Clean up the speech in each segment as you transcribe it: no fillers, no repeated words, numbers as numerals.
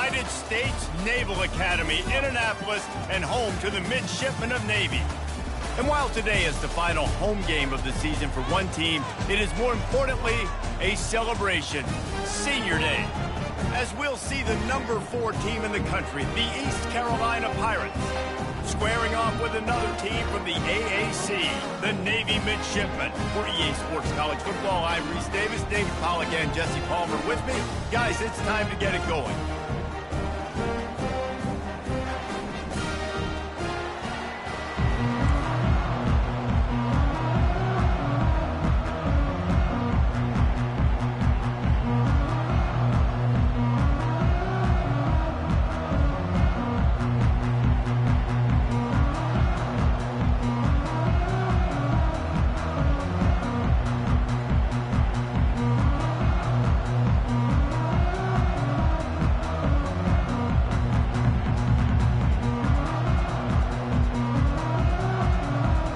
United States Naval Academy in Annapolis and home to the Midshipmen of Navy. And while today is the final home game of the season for one team, it is more importantly a celebration, Senior Day, as we'll see the number 4 team in the country, the East Carolina Pirates, squaring off with another team from the AAC, the Navy Midshipmen. For EA Sports College Football, I'm Reese Davis, David Pollack, and Jesse Palmer with me. Guys, it's time to get it going.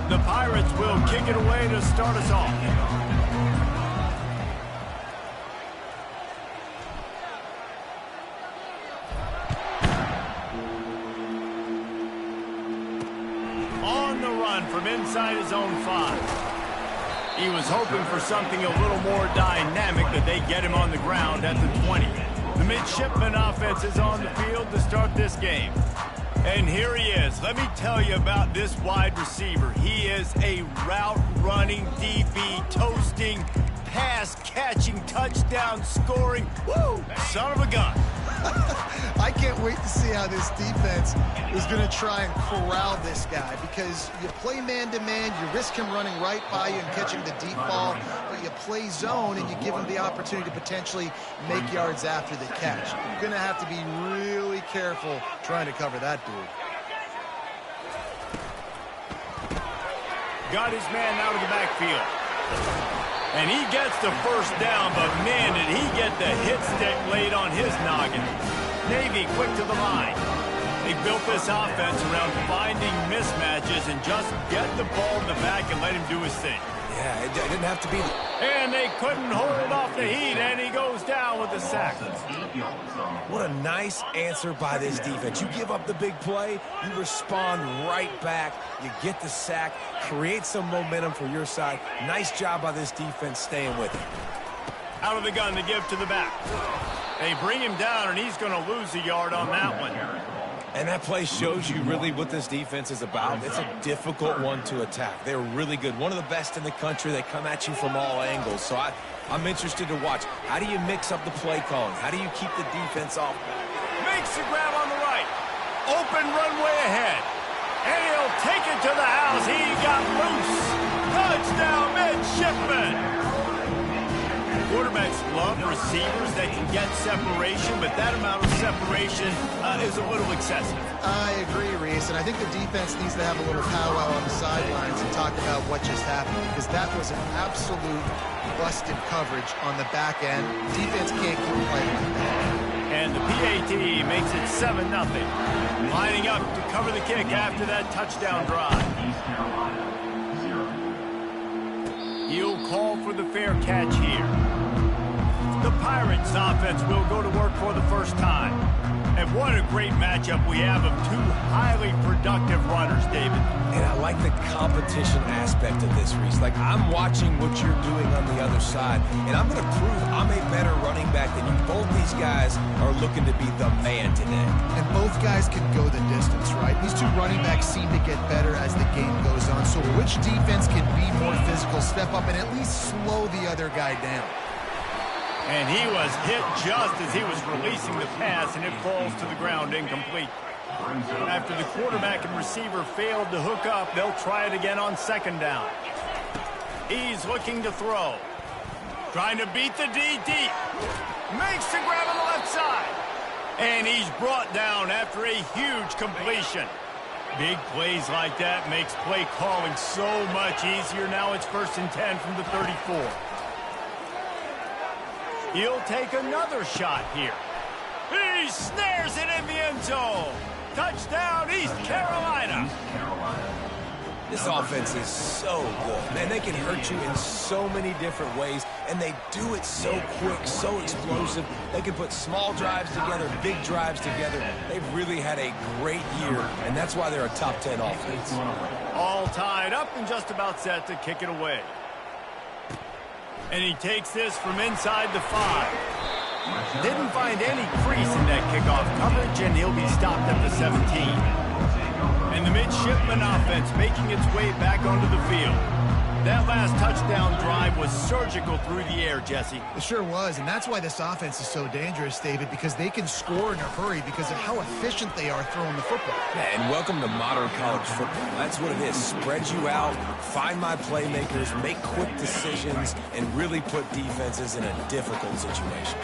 The Pirates will kick it away to start us off. On the run from inside his own 5. He was hoping for something a little more dynamic, that they get him on the ground at the 20. The Midshipman offense is on the field to start this game. And here he is. Let me tell you about this wide receiver. He is a route-running, DB, toasting, pass-catching, touchdown-scoring, woo, son of a gun. I can't wait to see how this defense is going to try and corral this guy, because you play man-to-man, you risk him running right by you and catching the deep ball, but you play zone and you give him the opportunity to potentially make yards after the catch. You're going to have to be really careful trying to cover that dude. Got his man out of the backfield. And he gets the first down, but man, did he get the hit stick laid on his noggin. Navy quick to the line. They built this offense around finding mismatches and just get the ball in the back and let him do his thing. Yeah, it didn't have to be. And they couldn't hold off the heat, and he goes down with the sack. What a nice answer by this defense. You give up the big play, you respond right back, you get the sack, create some momentum for your side. Nice job by this defense staying with it. Out of the gun to give to the back. They bring him down, and he's going to lose a yard on that one. And that play shows you really what this defense is about. It's a difficult one to attack. They're really good. One of the best in the country. They come at you from all angles. So I'm interested to watch. How do you mix up the play calling? How do you keep the defense off? Makes the grab on the right. Open runway ahead. And he'll take it to the house. He got loose. Touchdown, Midshipmen. Quarterbacks love receivers that can get separation, but that amount of separation is a little excessive. I agree, Reese, and I think the defense needs to have a little powwow on the sidelines and talk about what just happened, because that was an absolute busted coverage on the back end. Defense can't keep playing like that. And the PAT makes it 7-0. Lining up to cover the kick after that touchdown drive. He'll call for the fair catch here. The Pirates offense will go to work for the first time. And what a great matchup we have of two highly productive runners, David. And I like the competition aspect of this, Reese. Like, I'm watching what you're doing on the other side, and I'm going to prove I'm a better running back than you. Both these guys are looking to be the man today. And both guys can go the distance, right? These two running backs seem to get better as the game goes on. So which defense can be more physical, step up, and at least slow the other guy down? And he was hit just as he was releasing the pass, and it falls to the ground incomplete. After the quarterback and receiver failed to hook up, they'll try it again on second down. He's looking to throw. Trying to beat the D deep. Makes the grab on the left side. And he's brought down after a huge completion. Big plays like that makes play calling so much easier. Now it's 1st and 10 from the 34. He'll take another shot here. He snares it in the end zone. Touchdown, East Carolina. This offense is so good. Man, they can hurt you in so many different ways, and they do it so quick, so explosive. They can put small drives together, big drives together. They've really had a great year, and that's why they're a top 10 offense. All tied up and just about set to kick it away. And he takes this from inside the 5. Didn't find any crease in that kickoff coverage, and he'll be stopped at the 17. And the midshipman offense making its way back onto the field. That last touchdown drive was surgical through the air, Jesse. It sure was, and that's why this offense is so dangerous, David, because they can score in a hurry because of how efficient they are throwing the football. And welcome to modern college football. That's what it is. Spread you out, find my playmakers, make quick decisions, and really put defenses in a difficult situation.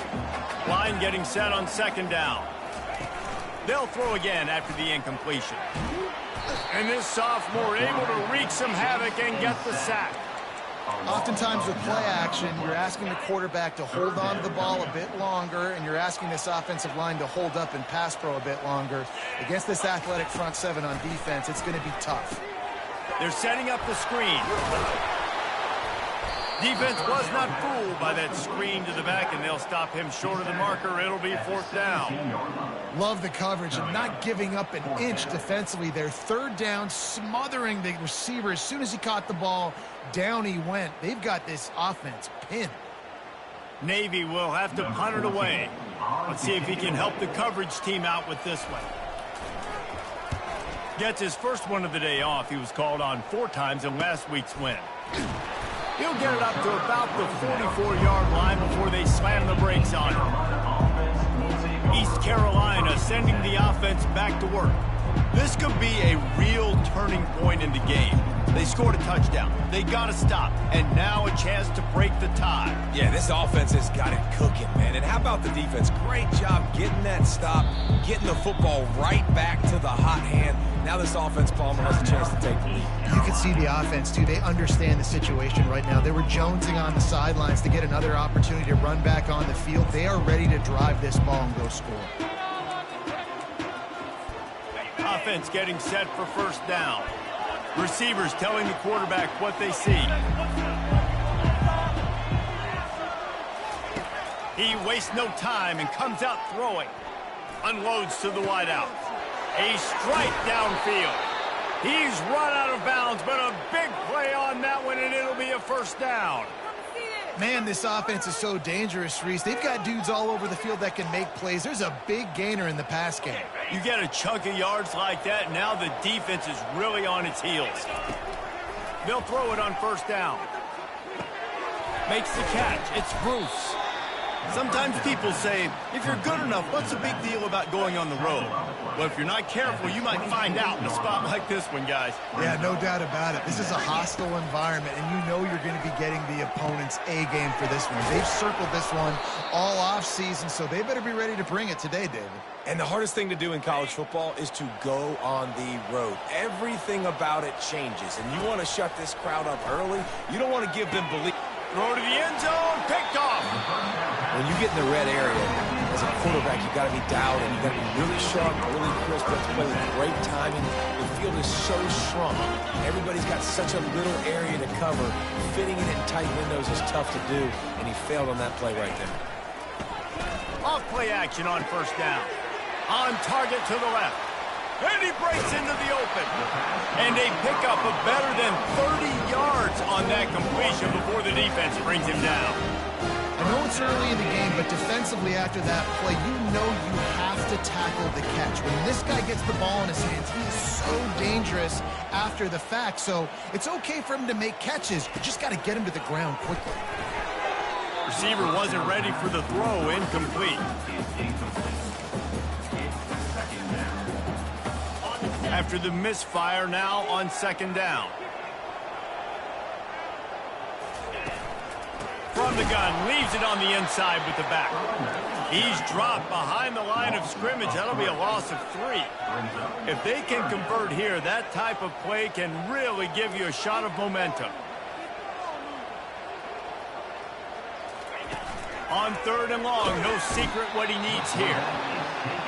Line getting set on second down. They'll throw again after the incompletion. And this sophomore able to wreak some havoc and get the sack. Oftentimes with play action, you're asking the quarterback to hold on to the ball a bit longer, and you're asking this offensive line to hold up and pass pro a bit longer. Against this athletic front 7 on defense, it's going to be tough. They're setting up the screen. Defense was not fooled by that screen to the back, and they'll stop him short of the marker. It'll be 4th down. Love the coverage and not giving up an inch defensively. They're 3rd down, smothering the receiver. As soon as he caught the ball, down he went. They've got this offense pinned. Navy will have to punt it away. Let's see if he can help the coverage team out with this one. Gets his first one of the day off. He was called on 4 times in last week's win. He'll get it up to about the 44-yard line before they slam the brakes on him. East Carolina sending the offense back to work. This could be a real turning point in the game. They scored a touchdown. They got to stop. And now a chance to break the tie. Yeah, this offense has got it cooking, man. And how about the defense? Great job getting that stop, getting the football right back to the hot hand. Now this offense, Palmer, has a chance to take the lead. You can see the offense, too. They understand the situation right now. They were jonesing on the sidelines to get another opportunity to run back on the field. They are ready to drive this ball and go score. Offense getting set for 1st down. Receivers telling the quarterback what they see. He wastes no time and comes out throwing. Unloads to the wideout. A strike downfield. He's run out of bounds, but a big play on that one, and it'll be a 1st down. Man, this offense is so dangerous, Reese. They've got dudes all over the field that can make plays. There's a big gainer in the pass game. You get a chunk of yards like that, now the defense is really on its heels. They'll throw it on 1st down. Makes the catch. It's Bruce. Sometimes people say, if you're good enough, what's the big deal about going on the road? Well, if you're not careful, you might find out in a spot like this one, guys. Yeah, no doubt about it. This is a hostile environment, and you know you're going to be getting the opponent's A game for this one. They've circled this one all offseason, so they better be ready to bring it today, David. And the hardest thing to do in college football is to go on the road. Everything about it changes, and you want to shut this crowd up early. You don't want to give them belief. Throw to the end zone, picked off. When you get in the red area, as a quarterback, you got to be dialed in. You got to be really sharp, really crisp. You have to play with great timing. The field is so shrunk. Everybody's got such a little area to cover. Fitting it in tight windows is tough to do, and he failed on that play right there. Off play action on 1st down. On target to the left. And he breaks into the open. And a pickup of better than 30 yards on that completion before the defense brings him down. I know it's early in the game, but defensively after that play, you know you have to tackle the catch. When this guy gets the ball in his hands, he is so dangerous after the fact. So it's okay for him to make catches. You just got to get him to the ground quickly. Receiver wasn't ready for the throw, incomplete. After the misfire, now on 2nd down. From the gun, leaves it on the inside with the back. He's dropped behind the line of scrimmage. That'll be a loss of 3. If they can convert here, that type of play can really give you a shot of momentum. On 3rd and long, no secret what he needs here.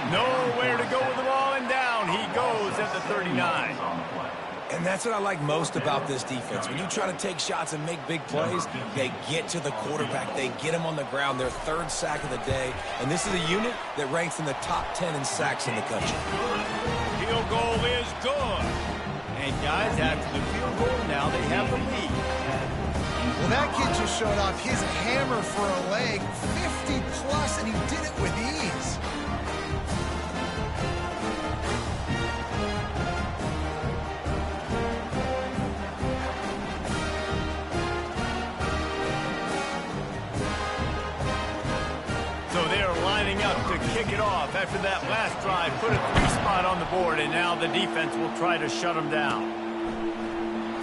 Nowhere to go with the ball, and down he goes at the 39. And that's what I like most about this defense. When you try to take shots and make big plays, they get to the quarterback. They get him on the ground. Their third sack of the day. And this is a unit that ranks in the top 10 in sacks in the country. Field goal is good. And guys, after the field goal, now they have the lead. Well, that kid just showed off his hammer for a leg, 50 plus, and he did it with ease. So they are lining up to kick it off after that last drive. Put a 3-spot on the board, and now the defense will try to shut them down.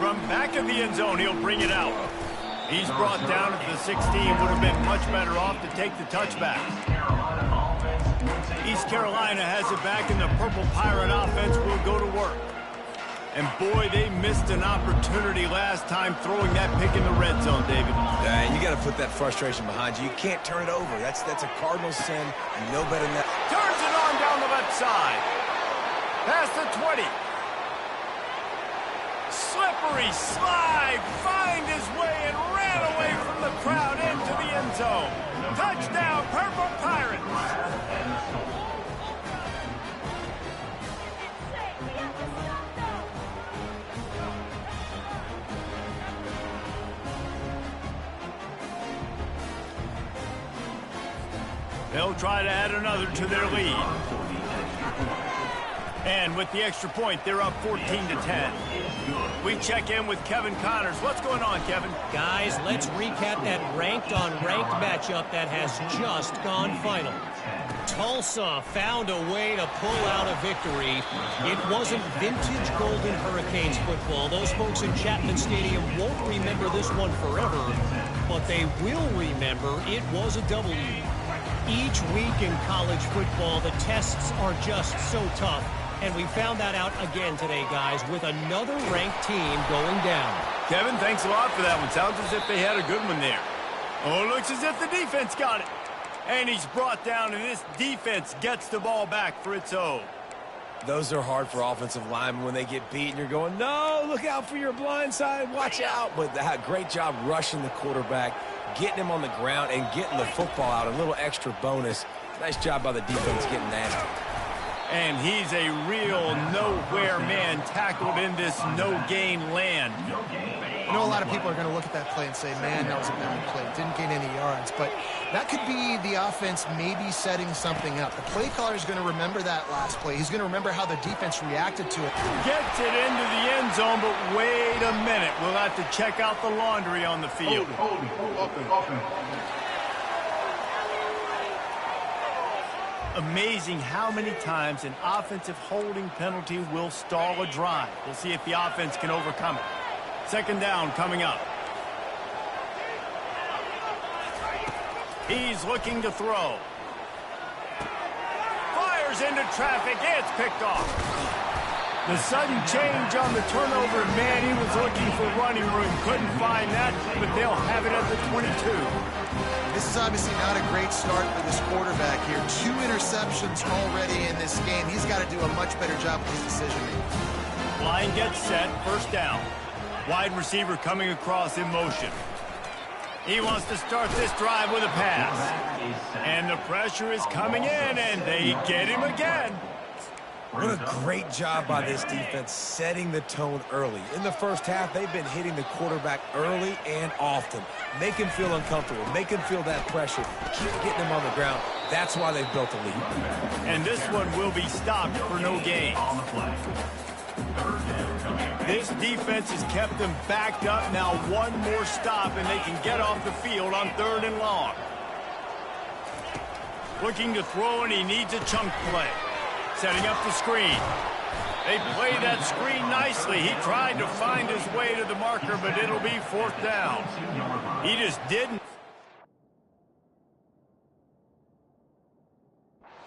From back of the end zone, he'll bring it out. He's brought down at the 16. Would have been much better off to take the touchback. East Carolina has it back, and the Purple Pirate offense will go to work. And boy, they missed an opportunity last time throwing that pick in the red zone, David. You got to put that frustration behind you. You can't turn it over. That's a Cardinal sin. You know better than that. Turns it on down the left side. Past the 20. Slippery slide. Find his way and ran away from the crowd into the end zone. Touchdown, Purple Pirates. They'll try to add another to their lead. And with the extra point, they're up 14-10. We check in with Kevin Connors. What's going on, Kevin? Guys, let's recap that ranked-on-ranked matchup that has just gone final. Tulsa found a way to pull out a victory. It wasn't vintage Golden Hurricanes football. Those folks in Chapman Stadium won't remember this one forever, but they will remember it was a W. Each week in college football, the tests are just so tough, and we found that out again today, guys, with another ranked team going down. Kevin, thanks a lot for that one. Sounds as if they had a good one there. Oh, it looks as if the defense got it. And he's brought down, and this defense gets the ball back for its own. Those are hard for offensive linemen when they get beat, and you're going, no, look out for your blind side, watch out. But great job rushing the quarterback, getting him on the ground, and getting the football out. A little extra bonus. Nice job by the defense getting nasty. And he's a real nowhere man tackled in this no-gain land. I know a lot of people are going to look at that play and say, man, that was a bad play. Didn't gain any yards. But that could be the offense maybe setting something up. The play caller is going to remember that last play. He's going to remember how the defense reacted to it. Gets it into the end zone, but wait a minute. We'll have to check out the laundry on the field. Amazing how many times an offensive holding penalty will stall a drive. We'll see if the offense can overcome it. Second down coming up. He's looking to throw. Fires into traffic. It's picked off. The sudden change on the turnover, man, he was looking for running room. Couldn't find that, but they'll have it at the 22. This is obviously not a great start for this quarterback here. 2 interceptions already in this game. He's got to do a much better job with his decision-making. Line gets set. First down. Wide receiver coming across in motion. He wants to start this drive with a pass. And the pressure is coming in, and they get him again. What a great job by this defense setting the tone early. In the first half, they've been hitting the quarterback early and often. Make him feel uncomfortable. Make him feel that pressure. Keep getting him on the ground. That's why they've built a lead. And this one will be stopped for no gain. This defense has kept them backed up. Now one more stop, and they can get off the field on 3rd and long. Looking to throw, and he needs a chunk play. Setting up the screen. They play that screen nicely. He tried to find his way to the marker, but it'll be 4th down. He just didn't.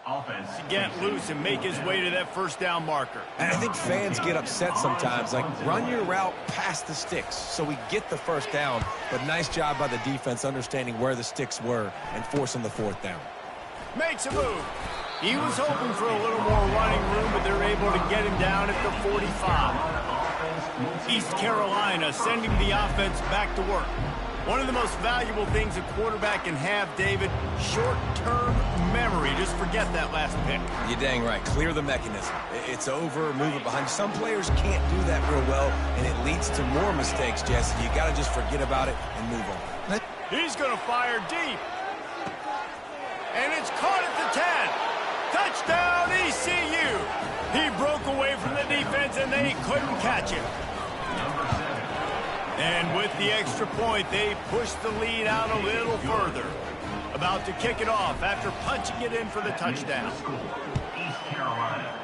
Offense to get loose and make his way to that 1st down marker. And I think fans get upset sometimes. Like, run your route past the sticks so we get the 1st down. But nice job by the defense understanding where the sticks were and forcing the 4th down. Makes a move. He was hoping for a little more running room, but they're able to get him down at the 45. East Carolina sending the offense back to work. One of the most valuable things a quarterback can have, David, short-term memory. Just forget that last pick. You're dang right. Clear the mechanism. It's over, move it behind you. Some players can't do that real well, and it leads to more mistakes, Jesse. You got to just forget about it and move on. He's going to fire deep. And it's caught at the 10. Touchdown, ECU. He broke away from the defense, and they couldn't catch him. And with the extra point, they pushed the lead out a little further. About to kick it off after punching it in for the touchdown. East Carolina.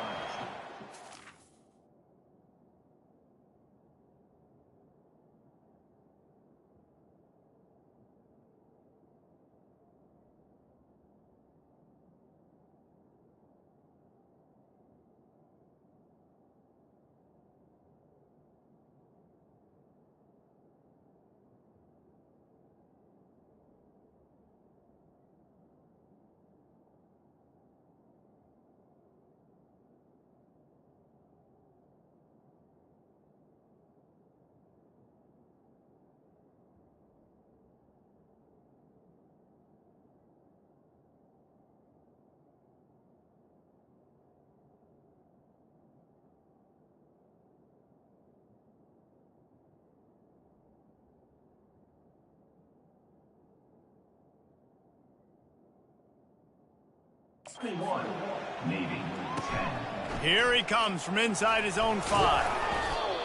Navy 10. Here he comes from inside his own 5.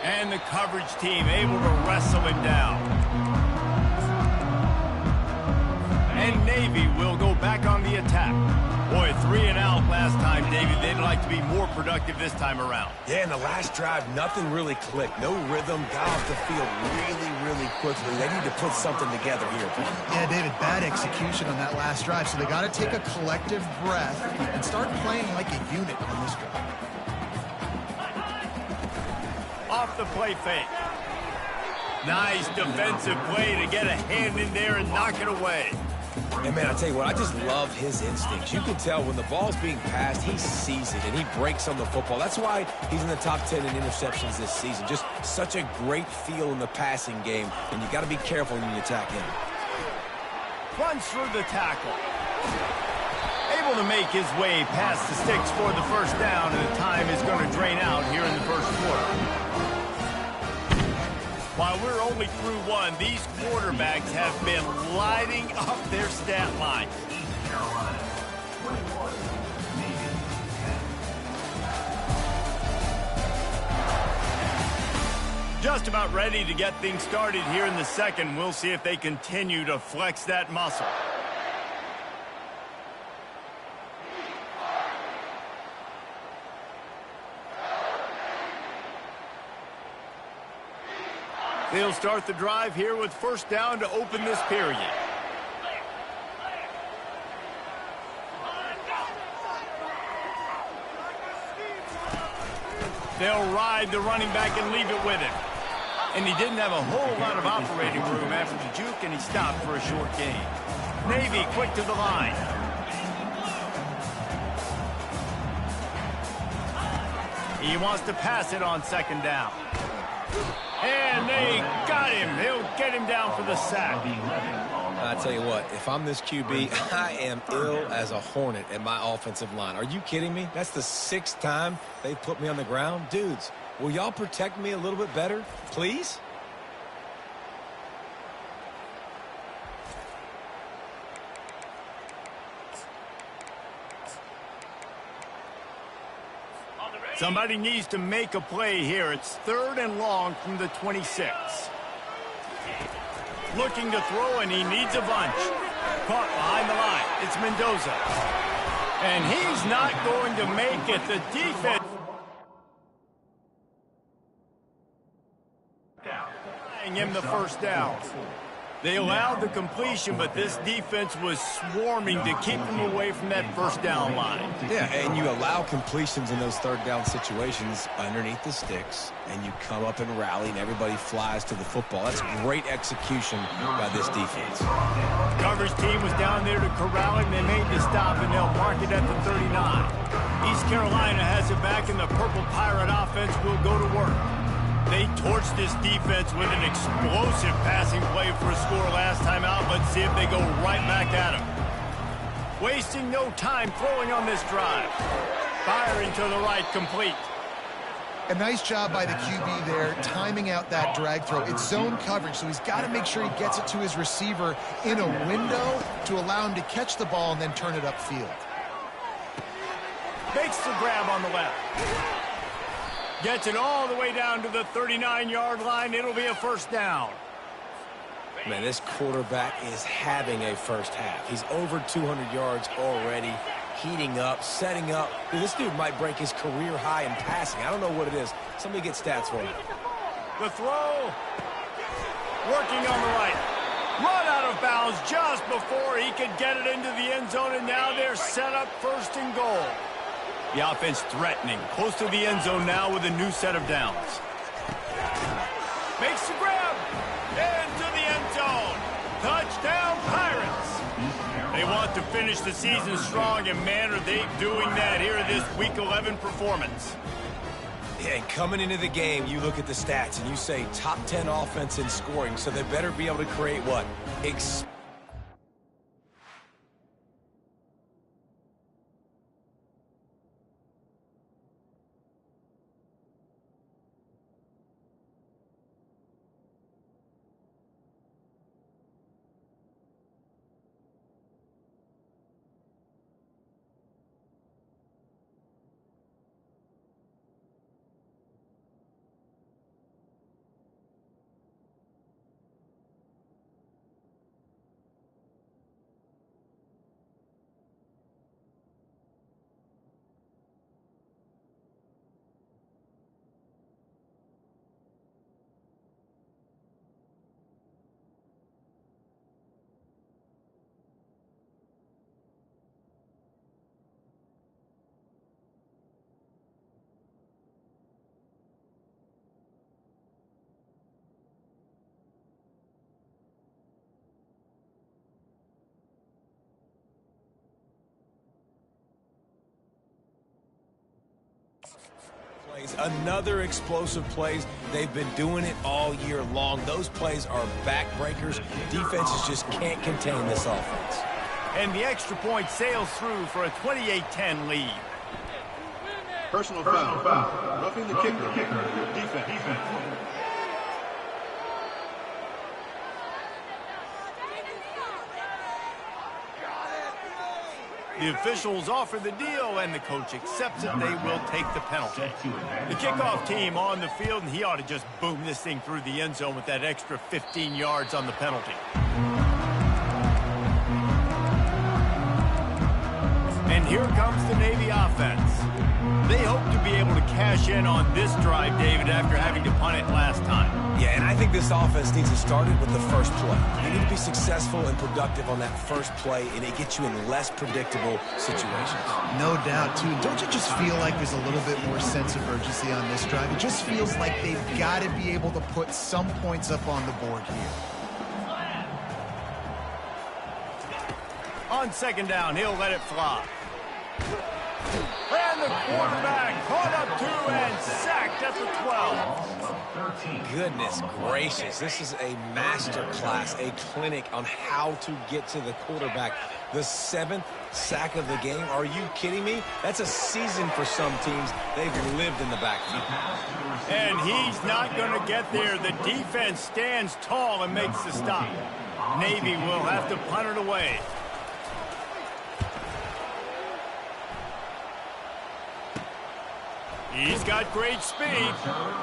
And the coverage team able to wrestle him down. And Navy will go back on the attack. Boy, 3 and out last time, David. They'd like to be more productive this time around. Yeah, in the last drive, nothing really clicked. No rhythm, got off the field really quickly. They need to put something together here. Yeah, David, bad execution on that last drive. So they got to take a collective breath and start playing like a unit on this drive. Off the play fake. Nice defensive play to get a hand in there and knock it away. And, man, I tell you what, I just love his instincts. You can tell when the ball's being passed, he sees it, and he breaks on the football. That's why he's in the top 10 in interceptions this season. Just such a great feel in the passing game, and you got to be careful when you attack him. Runs through the tackle. Able to make his way past the sticks for the first down, and the time is going to drain out here in the first quarter. While we're only through 1, these quarterbacks have been lighting up their stat line. East Carolina. 21. Navy 10. Just about ready to get things started here in the second. We'll see if they continue to flex that muscle. They'll start the drive here with first down to open this period. They'll ride the running back and leave it with him. And he didn't have a whole lot of operating room after the juke, and he stopped for a short gain. Navy quick to the line. He wants to pass it on second down. And they got him. They'll get him down for the sack. I tell you what, if I'm this QB, I am ill as a hornet at my offensive line. Are you kidding me? That's the 6th time they've put me on the ground. Dudes, will y'all protect me a little bit better, please? Somebody needs to make a play here. It's 3rd and long from the 26. Looking to throw, and he needs a bunch. Caught behind the line. It's Mendoza. And he's not going to make it. The defense giving him the first down. They allowed the completion, but this defense was swarming to keep them away from that first down line. Yeah, and you allow completions in those 3rd down situations underneath the sticks, and you come up and rally, and everybody flies to the football. That's great execution by this defense. Coverage team was down there to corral him. They made the stop, and they'll mark it at the 39. East Carolina has it back, and the Purple Pirate offense will go to work. They torched this defense with an explosive passing play for a score last time out. Let's see if they go right back at him. Wasting no time throwing on this drive. Firing to the right, complete. A nice job by the QB there, timing out that drag throw. It's zone coverage, so he's got to make sure he gets it to his receiver in a window to allow him to catch the ball and then turn it upfield. Makes the grab on the left. Gets it all the way down to the 39-yard line. It'll be a first down. Man, this quarterback is having a first half. He's over 200 yards already, heating up, setting up. Dude, this dude might break his career high in passing. I don't know what it is. Somebody get stats for him. The throw. Working on the right. Run out of bounds just before he could get it into the end zone, and now they're set up first and goal. The offense threatening, close to the end zone now with a new set of downs. Makes the grab. Into the end zone. Touchdown, Pirates. They want to finish the season strong, and man, are they doing that here in this Week 11 performance. Yeah, and coming into the game, you look at the stats and you say top 10 offense in scoring, so they better be able to create what? Another explosive plays. They've been doing it all year long. Those plays are backbreakers. Defenses just can't contain this offense. And the extra point sails through for a 28-10 lead. Personal foul. Roughing the kicker. Defense. The officials offer the deal, and the coach accepts it. They will take the penalty. The kickoff team on the field, and he ought to just boom this thing through the end zone with that extra 15 yards on the penalty. And here comes the Navy offense. They hope to be able to cash in on this drive, David, after having to punt it last time. Yeah, and I think this offense needs to start it with the first play. You need to be successful and productive on that first play, and it gets you in less predictable situations. No doubt, too. Don't you just feel like there's a little bit more sense of urgency on this drive? It just feels like they've got to be able to put some points up on the board here. On second down, he'll let it fly. And the quarterback caught up to and sacked at the 12. Goodness gracious, this is a master class, a clinic on how to get to the quarterback. The 7th sack of the game. Are you kidding me? That's a season for some teams. They've lived in the backfield. And he's not going to get there. The defense stands tall and makes the stop. Navy will have to punt it away. He's got great speed.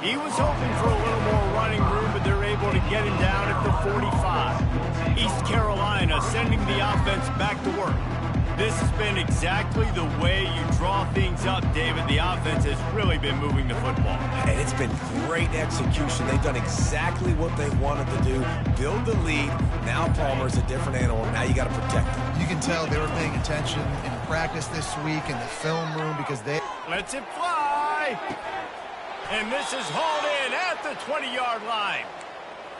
He was hoping for a little more running room, but they're able to get him down at the 45. East Carolina sending the offense back to work. This has been exactly the way you draw things up, David. The offense has really been moving the football. And it's been great execution. They've done exactly what they wanted to do. Build the lead. Now Palmer's a different animal. Now you got to protect him. You can tell they were paying attention in practice this week in the film room because they... Lets it fly. And this is hauled in at the 20-yard line.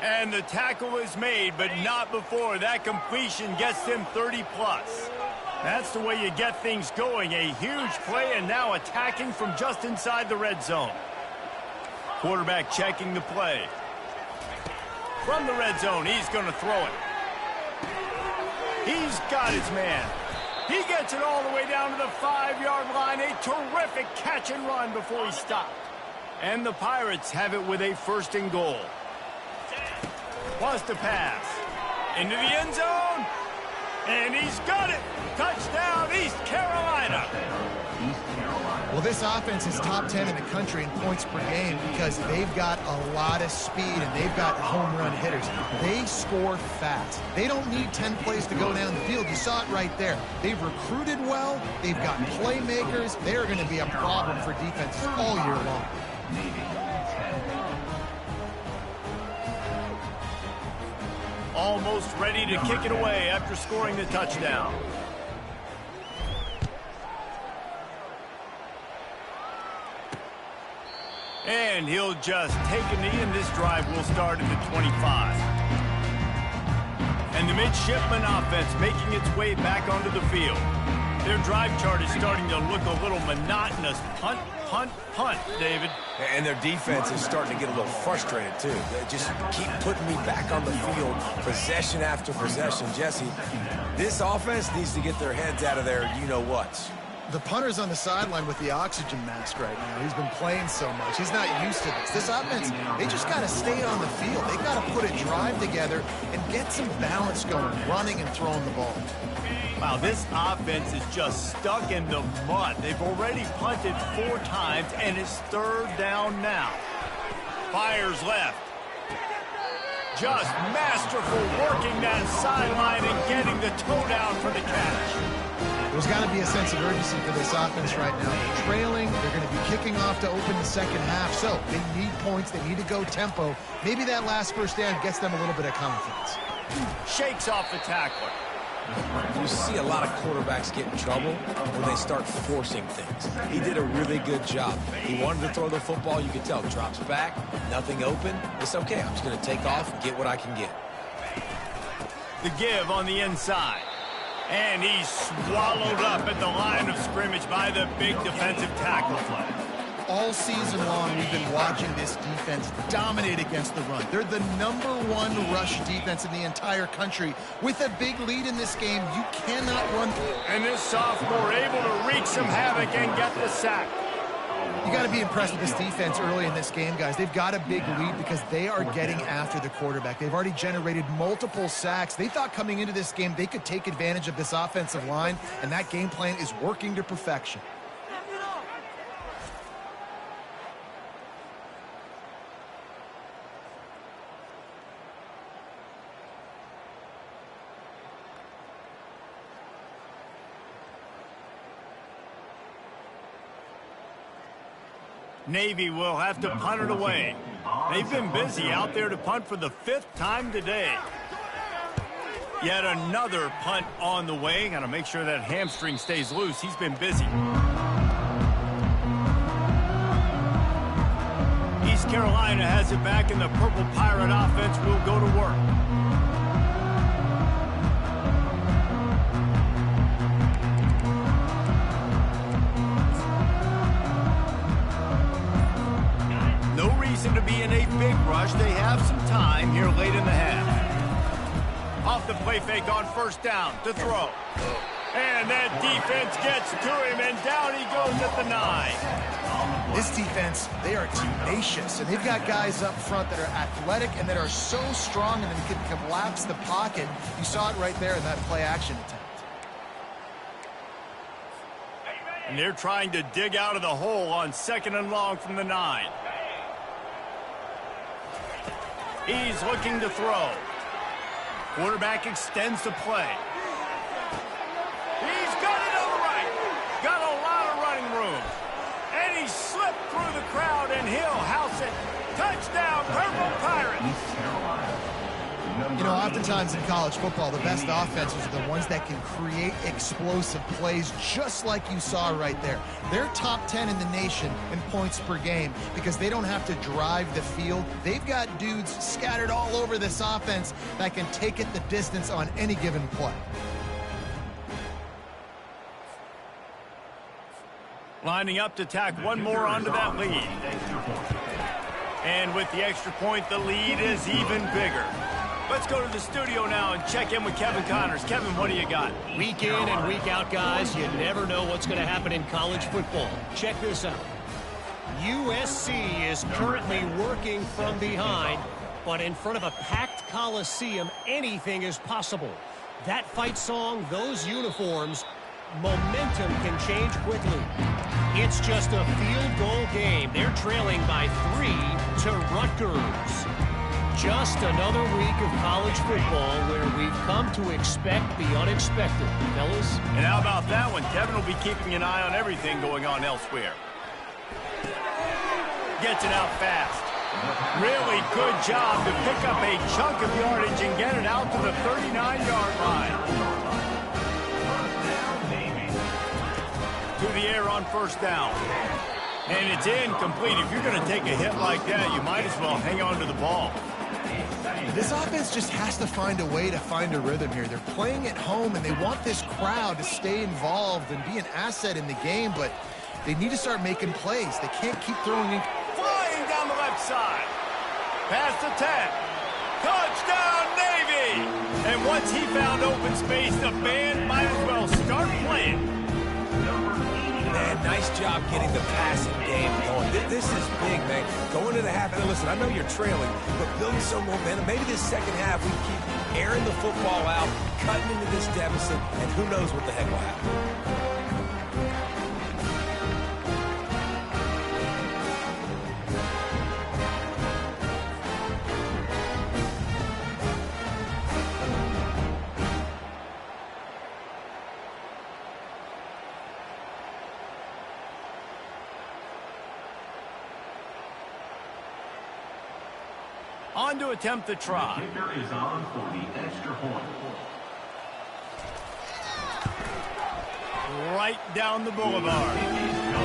And the tackle is made, but not before that completion gets them 30-plus. That's the way you get things going. A huge play, and now attacking from just inside the red zone. Quarterback checking the play. From the red zone, he's going to throw it. He's got his man. He gets it all the way down to the 5-yard line. A terrific catch and run before he stopped. And the Pirates have it with a 1st and goal. Wants to pass. Into the end zone. And he's got it. Touchdown, East Carolina. Well, this offense is top 10 in the country in points per game because they've got a lot of speed and they've got home run hitters. They score fast. They don't need 10 plays to go down the field. You saw it right there. They've recruited well. They've got playmakers. They're going to be a problem for defenses all year long. Almost ready to kick it away after scoring the touchdown. And he'll just take a knee, and this drive will start at the 25. And the midshipman offense making its way back onto the field. Their drive chart is starting to look a little monotonous. Punt, punt, punt, David. And their defense is starting to get a little frustrated, too. They just keep putting me back on the field, possession after possession. Jesse, this offense needs to get their heads out of their you-know-whats. The punter's on the sideline with the oxygen mask right now. He's been playing so much. He's not used to this. This offense, they just got to stay on the field. They got to put a drive together and get some balance going, running and throwing the ball. Wow, this offense is just stuck in the mud. They've already punted 4 times, and it's 3rd down now. Fires left. Just masterful working that sideline and getting the toe down for the catch. There's got to be a sense of urgency for this offense right now. They're trailing. They're going to be kicking off to open the second half. So they need points. They need to go tempo. Maybe that last 1st down gets them a little bit of confidence. Shakes off the tackler. You see a lot of quarterbacks get in trouble when they start forcing things. He did a really good job. He wanted to throw the football. You could tell. Drops back. Nothing open. It's okay. I'm just going to take off and get what I can get. The give on the inside. And he's swallowed up at the line of scrimmage by the big defensive tackle flag. All season long, we've been watching this defense dominate against the run. They're the #1 rush defense in the entire country. With a big lead in this game, you cannot run. And this sophomore able to wreak some havoc and get the sack. You got to be impressed with this defense early in this game, guys. They've got a big lead because they are getting after the quarterback. They've already generated multiple sacks. They thought coming into this game they could take advantage of this offensive line, and that game plan is working to perfection. Navy will have to punt it away. They've been busy out there to punt for the 5th time today. Yet another punt on the way. Got to make sure that hamstring stays loose. He's been busy. East Carolina has it back, and the Purple Pirate offense will go to work. To be in a big rush. They have some time here late in the half. Off the play fake on 1st down to throw. And that defense gets to him, and down he goes at the 9. This defense, they are tenacious, and they've got guys up front that are athletic and that are so strong and that can collapse the pocket. You saw it right there in that play action attempt. And they're trying to dig out of the hole on 2nd and long from the 9. He's looking to throw. Quarterback extends the play. He's got it on the right. Got a lot of running room. And he slipped through the crowd, and he'll house it. Touchdown, Purple Pirates. You know, oftentimes in college football, the best offenses are the ones that can create explosive plays, just like you saw right there. They're top 10 in the nation in points per game because they don't have to drive the field. They've got dudes scattered all over this offense that can take it the distance on any given play. Lining up to tack one more onto that lead. And with the extra point, the lead is even bigger. Let's go to the studio now and check in with Kevin Connors. Kevin, what do you got? Week in and week out, guys, you never know what's going to happen in college football. Check this out. USC is currently working from behind, but in front of a packed Coliseum, anything is possible. That fight song, those uniforms, momentum can change quickly. It's just a field goal game. They're trailing by 3 to Rutgers. Just another week of college football where we've come to expect the unexpected, fellas. And how about that one? Kevin will be keeping an eye on everything going on elsewhere. Gets it out fast. Really good job to pick up a chunk of yardage and get it out to the 39-yard line. To the air on first down. And it's incomplete. If you're going to take a hit like that, you might as well hang on to the ball. This offense just has to find a way to find a rhythm here. They're playing at home, and they want this crowd to stay involved and be an asset in the game, but they need to start making plays. They can't keep throwing in. Flying down the left side. Past the 10. Touchdown, Navy! And once he found open space, the band might as well start playing. Man, nice job getting the passing game going. This is big, man. Going to the half, and listen, I know you're trailing, but building some momentum. Maybe this second half we keep airing the football out, cutting into this deficit, and who knows what the heck will happen. On to attempt the try. The kicker is on for the extra point. Right down the boulevard.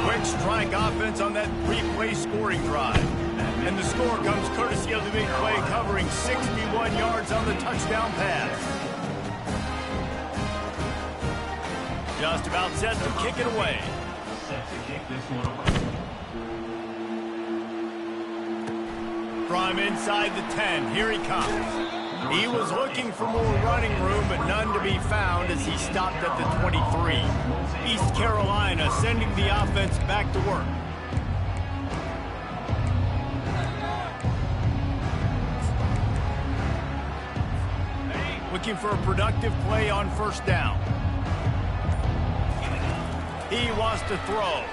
Quick strike offense on that three-play scoring drive. And the score comes courtesy of the big play covering 61 yards on the touchdown pass. Just about set to kick it away. Set to kick this one away. From inside the 10, here he comes. He was looking for more running room, but none to be found as he stopped at the 23. East Carolina sending the offense back to work. Looking for a productive play on first down. He wants to throw.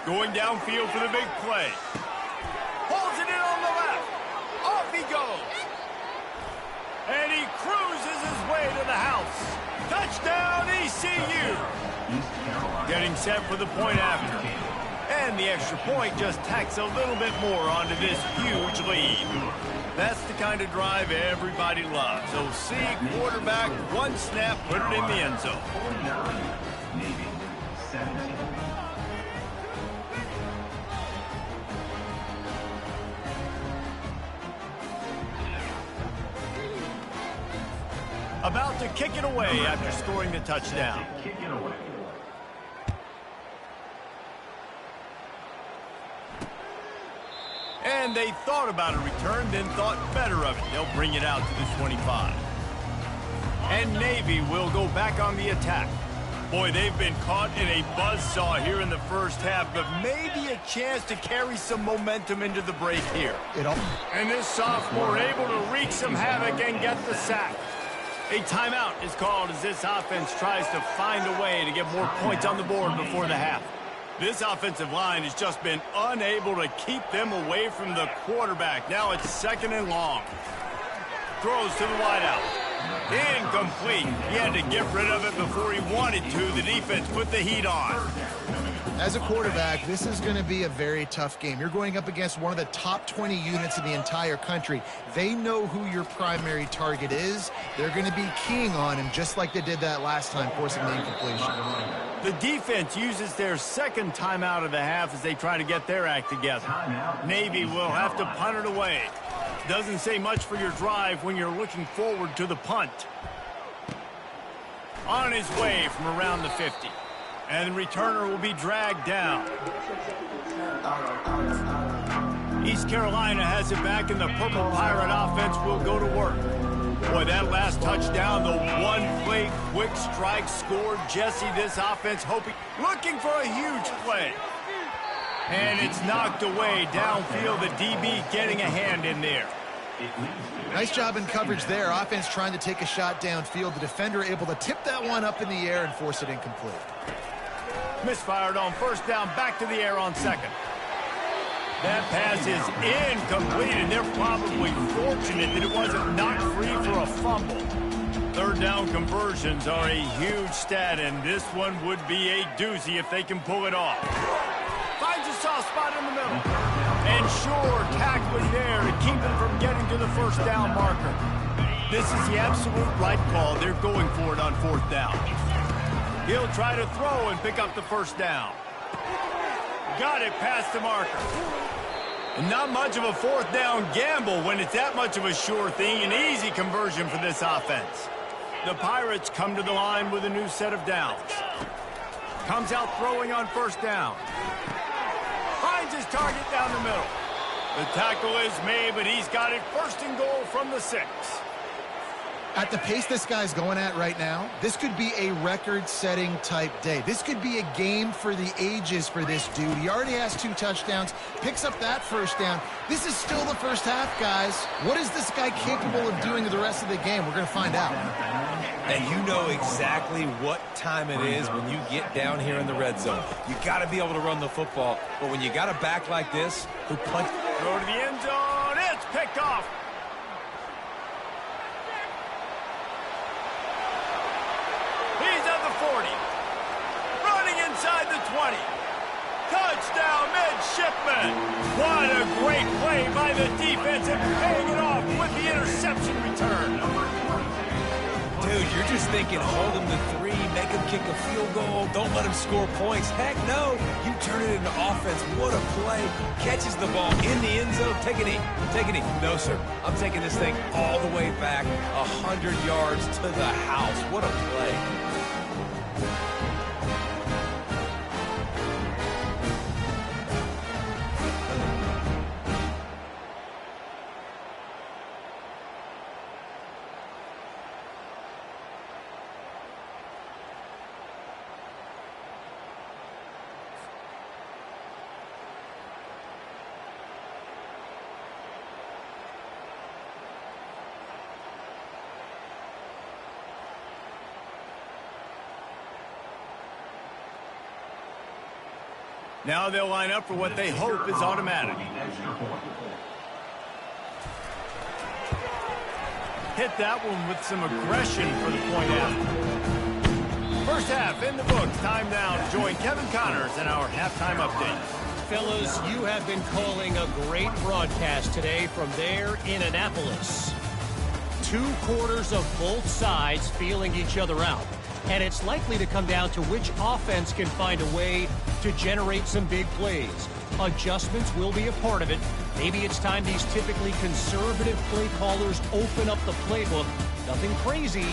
Going downfield for the big play. Holds it in on the left. Off he goes. And he cruises his way to the house. Touchdown, ECU. Getting set for the point after. And the extra point just tacks a little bit more onto this huge lead. That's the kind of drive everybody loves. So see quarterback, one snap, put it in the end zone. Navy 17. About to kick it away after scoring the touchdown. Kick it away. And they thought about a return, then thought better of it. They'll bring it out to the 25. And Navy will go back on the attack. Boy, they've been caught in a buzzsaw here in the first half, but maybe a chance to carry some momentum into the break here. And this sophomore able to wreak some havoc and get the sack. A timeout is called as this offense tries to find a way to get more points on the board before the half. This offensive line has just been unable to keep them away from the quarterback. Now it's second and long. Throws to the wideout. Incomplete. He had to get rid of it before he wanted to. The defense put the heat on. As a quarterback, this is going to be a very tough game. You're going up against one of the top 20 units in the entire country. They know who your primary target is. They're going to be keying on him just like they did that last time, forcing the incompletion. The defense uses their second timeout of the half as they try to get their act together. Navy will have to punt it away. Doesn't say much for your drive when you're looking forward to the punt. On his way from around the 50. And the returner will be dragged down. East Carolina has it back, and the Purple Pirate offense will go to work. Boy, that last touchdown, the one-play quick strike scored. Jesse, this offense looking for a huge play. And it's knocked away downfield. The DB getting a hand in there. Nice job in coverage there. Offense trying to take a shot downfield. The defender able to tip that one up in the air and force it incomplete. Misfired on first down, back to the air on second. That pass is incomplete, and they're probably fortunate that it wasn't knocked free for a fumble. Third down conversions are a huge stat, and this one would be a doozy if they can pull it off. Finds a soft spot in the middle. And sure, tackling there to keep him from getting to the first down marker. This is the absolute right call. They're going for it on fourth down. He'll try to throw and pick up the first down. Got it past the marker. And not much of a fourth down gamble when it's that much of a sure thing. An easy conversion for this offense. The Pirates come to the line with a new set of downs. Comes out throwing on first down. Finds his target down the middle. The tackle is made, but he's got it first and goal from the 6. At the pace this guy's going at right now, this could be a record-setting type day. This could be a game for the ages for this dude. He already has 2 touchdowns, picks up that first down. This is still the first half, guys. What is this guy capable of doing the rest of the game? We're going to find out. And you know exactly what time it is when you get down here in the red zone. You got to be able to run the football. But when you got a back like this, who punts... Go to the end zone. It's picked off. He's at the 40. Running inside the 20. Touchdown, midshipman. What a great play by the defense and paying it off with the interception return. Dude, you're just thinking, hold him to 3, make him kick a field goal, don't let him score points. Heck no, you turn it into offense. What a play. Catches the ball in the end zone. Take a knee. Take a knee. No, sir. I'm taking this thing all the way back 100 yards to the house. What a play. Now they'll line up for what they hope is automatic. Hit that one with some aggression for the point after. First half in the books. Time now to join Kevin Connors in our halftime update. Fellas, you have been calling a great broadcast today from there in Annapolis. 2 quarters of both sides feeling each other out. And it's likely to come down to which offense can find a way to generate some big plays. Adjustments will be a part of it. Maybe it's time these typically conservative play callers open up the playbook. Nothing crazy,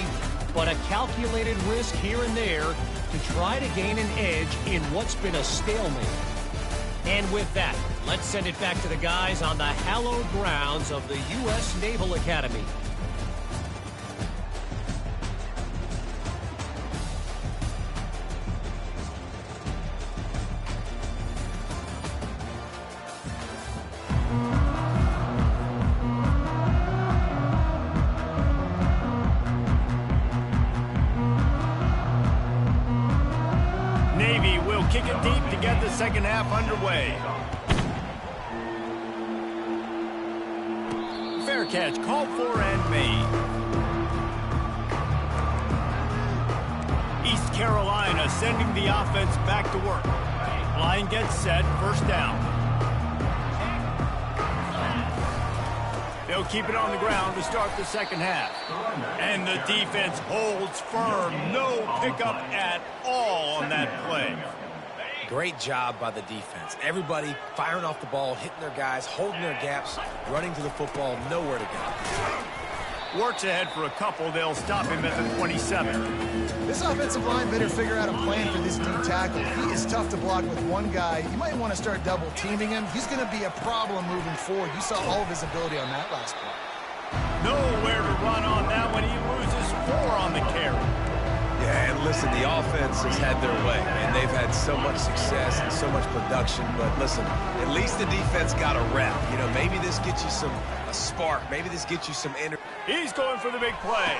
but a calculated risk here and there to try to gain an edge in what's been a stalemate. And with that, let's send it back to the guys on the hallowed grounds of the U.S. Naval Academy. Navy will kick it deep to get the second half underway. Fair catch called for and made. East Carolina sending the offense back to work. Line gets set, first down. They'll keep it on the ground to start the second half. And the defense holds firm. No pickup at all on that play. Great job by the defense. Everybody firing off the ball, hitting their guys, holding their gaps, running to the football, nowhere to go. Works ahead for a couple. They'll stop him at the 27. This offensive line better figure out a plan for this D tackle. He is tough to block with one guy. You might want to start double teaming him. He's going to be a problem moving forward. You saw all of his ability on that last play. Nowhere to run on that one. He loses 4 on the carry. Yeah, and listen, the offense has had their way, and they've had so much success and so much production. But listen, at least the defense got a rep. You know, maybe this gets you a spark. Maybe this gets you some energy. He's going for the big play.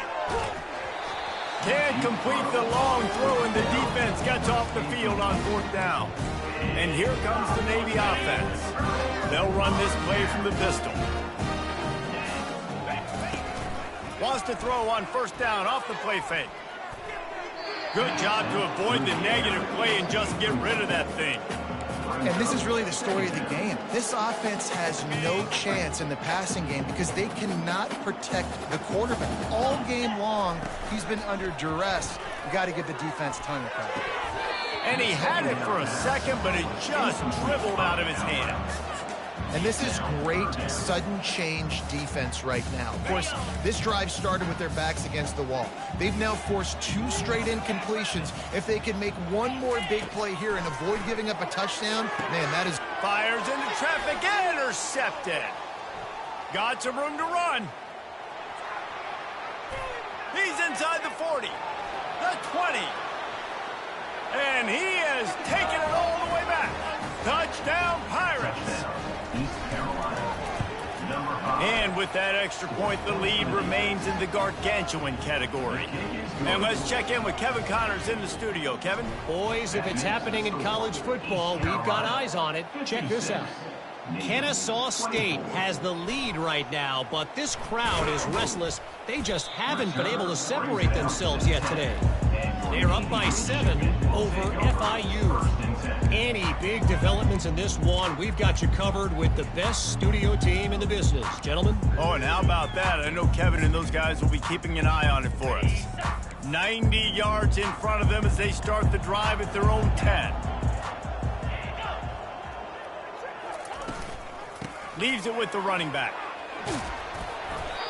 Can't complete the long throw, and the defense gets off the field on 4th down. And here comes the Navy offense. They'll run this play from the pistol. Wants to throw on 1st down off the play fake. Good job to avoid the negative play and just get rid of that thing. And this is really the story of the game. This offense has no chance in the passing game because they cannot protect the quarterback. All game long, he's been under duress. You got to give the defense time to cover. And he had it for a second, but it just dribbled out of his hands. And this is great sudden change defense right now. Of course, this drive started with their backs against the wall. They've now forced 2 straight incompletions. If they can make one more big play here and avoid giving up a touchdown, man, that is... Fires into traffic, intercepted. Got some room to run. He's inside the 40, the 20. And he has taken it all the way back. Touchdown, Pirates. And with that extra point, the lead remains in the gargantuan category. And let's check in with Kevin Connors in the studio. Kevin? Boys, if it's happening in college football, we've got eyes on it. Check this out. Kennesaw State has the lead right now, but this crowd is restless. They just haven't been able to separate themselves yet today. They're up by 7 over FIU. Any big developments in this one, we've got you covered with the best studio team in the business. Gentlemen? Oh, and how about that? I know Kevin and those guys will be keeping an eye on it for us. 90 yards in front of them as they start the drive at their own 10. Leaves it with the running back.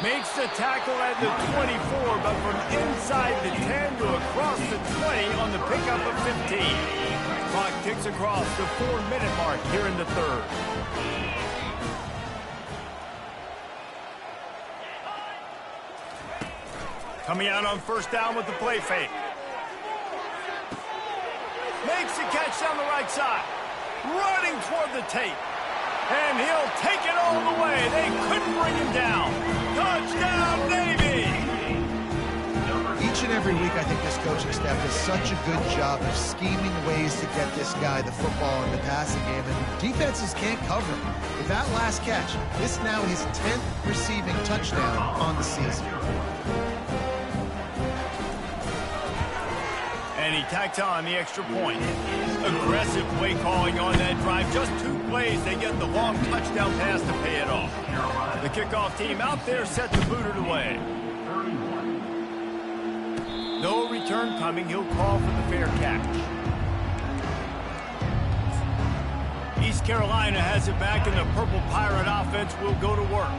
Makes the tackle at the 24, but from inside the 10 to across the 20 on the pickup of 15. Clock ticks across the 4-minute mark here in the 3rd. Coming out on 1st down with the play fake. Makes the catch down the right side. Running toward the tape. And he'll take it all the way. They couldn't bring him down. Touchdown, Navy! Each and every week, I think this coaching staff does such a good job of scheming ways to get this guy the football in the passing game, and defenses can't cover him. With that last catch, this now his 10th receiving touchdown on the season. And he tacked on the extra point. Aggressive play calling on that drive. Just 2 plays, they get the long touchdown pass to pay it off. The kickoff team out there set to boot it away. No return coming. He'll call for the fair catch. East Carolina has it back, and the Purple Pirate offense will go to work.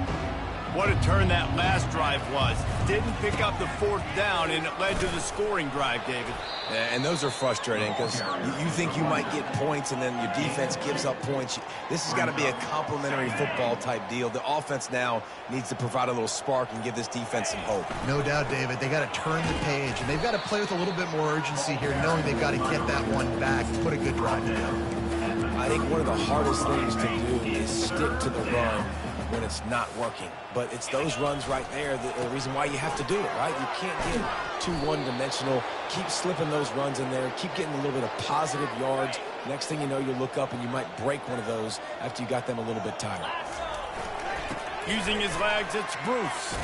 What a turn that last drive was. Didn't pick up the 4th down, and it led to the scoring drive, David. Yeah, and those are frustrating because you think you might get points and then your defense gives up points. This has got to be a complementary football type deal. The offense now needs to provide a little spark and give this defense some hope. No doubt, David. They got to turn the page, and they've got to play with a little bit more urgency here, knowing they've got to get that one back and put a good drive together. I think one of the hardest things to do is stick to the run when it's not working. But it's those runs right there that are the reason why you have to do it, right? You can't get too one-dimensional. Keep slipping those runs in there. Keep getting a little bit of positive yards. Next thing you know, you look up and you might break one of those after you got them a little bit tired. Using his legs, it's Bruce.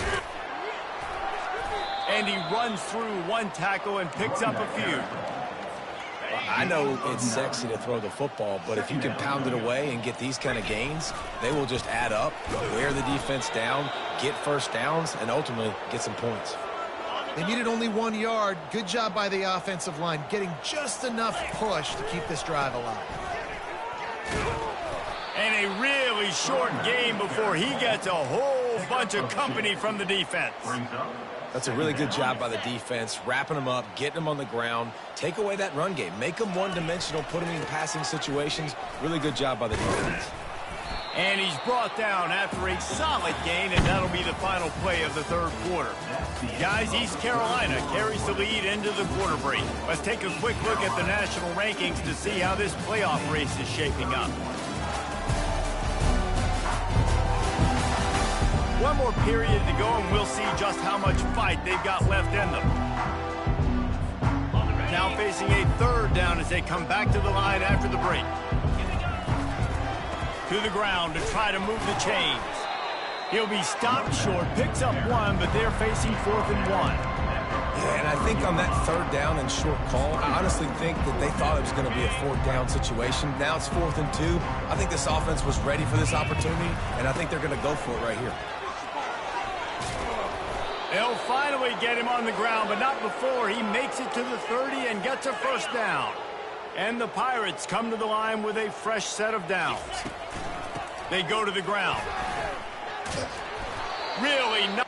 And he runs through 1 tackle and picks up a few. I know it's sexy to throw the football, but if you can pound it away and get these kind of gains, they will just add up, wear the defense down, get 1st downs, and ultimately get some points. They needed only 1 yard. Good job by the offensive line, getting just enough push to keep this drive alive. And a really short game before he gets a whole bunch of company from the defense. That's a really good job by the defense, wrapping them up, getting them on the ground. Take away that run game. Make them one-dimensional, put them in passing situations. Really good job by the defense. And he's brought down after a solid gain, and that'll be the final play of the third quarter. Guys, East Carolina carries the lead into the quarter break. Let's take a quick look at the national rankings to see how this playoff race is shaping up. One more period to go, and we'll see just how much fight they've got left in them. Now facing a third down as they come back to the line after the break. To the ground to try to move the chains. He'll be stopped short, picks up one, but they're facing 4th and 1. Yeah, and I think on that third down and short call, I honestly think that they thought it was going to be a 4th down situation. Now it's 4th and 2. I think this offense was ready for this opportunity, and I think they're going to go for it right here. They'll finally get him on the ground, but not before he makes it to the 30 and gets a first down. And the Pirates come to the line with a fresh set of downs. They go to the ground. Really not.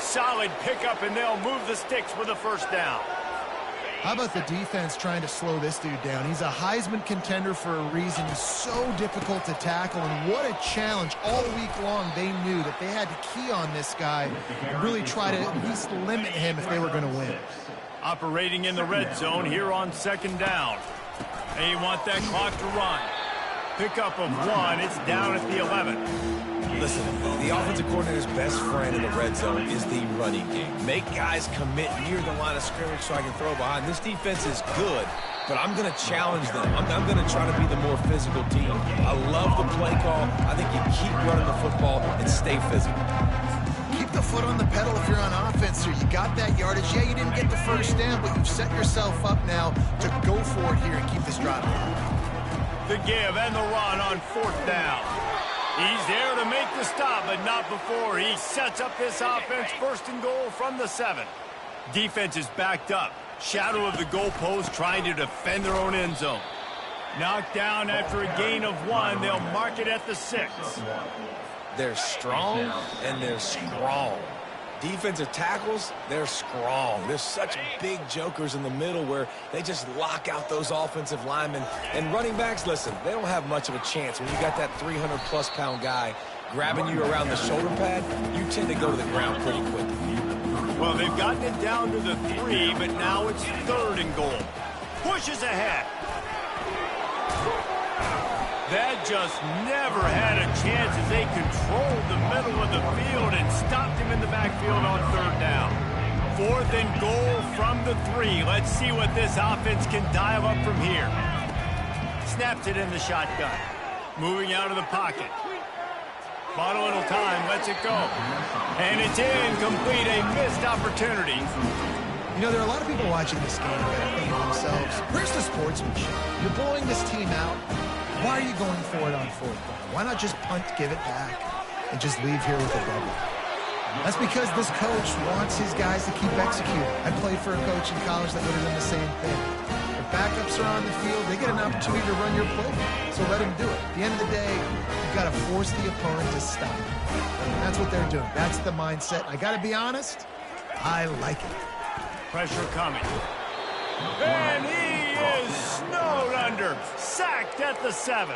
solid pickup, and they'll move the sticks with a first down. How about the defense trying to slow this dude down? He's a Heisman contender for a reason. He's so difficult to tackle, and what a challenge. All week long, they knew that they had to key on this guy and really try to at least limit him if they were going to win. Operating in the red zone here on second down. And you want that clock to run. Pickup of 1. It's down at the 11. Listen, the offensive coordinator's best friend in the red zone is the running game. Make guys commit near the line of scrimmage so I can throw behind. This defense is good, but I'm going to challenge them. I'm going to try to be the more physical team. I love the play call. I think you keep running the football and stay physical. Keep the foot on the pedal if you're on offense here. You got that yardage. Yeah, you didn't get the first down, but you've set yourself up now to go for it here and keep this drive going. The give and the run on fourth down. He's there to make the stop, but not before he sets up this offense. First and goal from the 7. Defense is backed up. Shadow of the goalpost, trying to defend their own end zone. Knocked down after a gain of 1. They'll mark it at the 6. They're strong and they're strong. Defensive tackles, they're strong. There's such big jokers in the middle where they just lock out those offensive linemen. And running backs, listen, they don't have much of a chance. When you got that 300-plus pound guy grabbing you around the shoulder pad, you tend to go to the ground pretty quickly. Well, they've gotten it down to the 3, but now it's third and goal. Pushes ahead. That just never had a chance as they controlled the middle of the field and stopped him in the backfield on third down. Fourth and goal from the 3. Let's see what this offense can dial up from here. Snaps it in the shotgun. Moving out of the pocket. Bought a little time, lets it go. And it's incomplete, a missed opportunity. You know, there are a lot of people watching this game that are thinking to themselves, where's the sportsmanship? You're blowing this team out. Why are you going for it on fourth down? Why not just punt, give it back, and just leave here with a W? That's because this coach wants his guys to keep executing. I played for a coach in college that would have done the same thing. If backups are on the field, they get an opportunity to run your play, so let them do it. At the end of the day, you've got to force the opponent to stop. And that's what they're doing. That's the mindset. I got to be honest, I like it. Pressure coming. And he is snowed under. Sacked at the 7.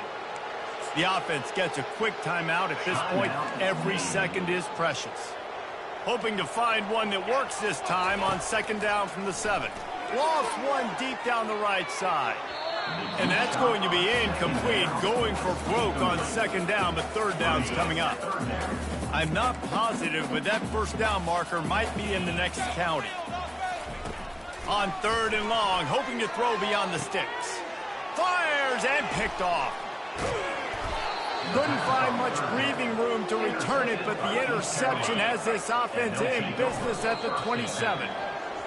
The offense gets a quick timeout. At this point, every second is precious. Hoping to find one that works this time on second down from the 7. Lost one deep down the right side. And that's going to be incomplete. Going for broke on second down, but third down's coming up. I'm not positive, but that first down marker might be in the next county. On third and long, hoping to throw beyond the sticks. Fires and picked off. Couldn't find much breathing room to return it, but the interception has this offense in business at the 27.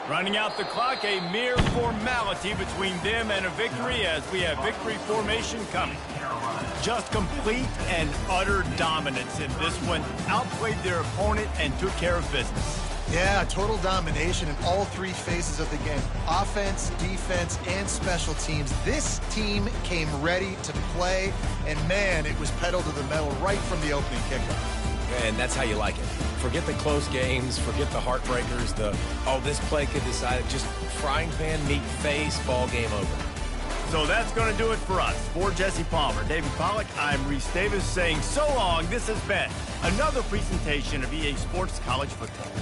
Running out the clock, a mere formality between them and a victory as we have victory formation coming. Just complete and utter dominance in this one. Outplayed their opponent and took care of business. Yeah, total domination in all 3 phases of the game. Offense, defense, and special teams. This team came ready to play, and man, it was pedal to the metal right from the opening kickoff. And that's how you like it. Forget the close games, forget the heartbreakers, this play could decide it. Just frying pan, meat face, ball game over. So that's going to do it for us. For Jesse Palmer, David Pollack, I'm Reese Davis saying so long. This has been another presentation of EA Sports College Football.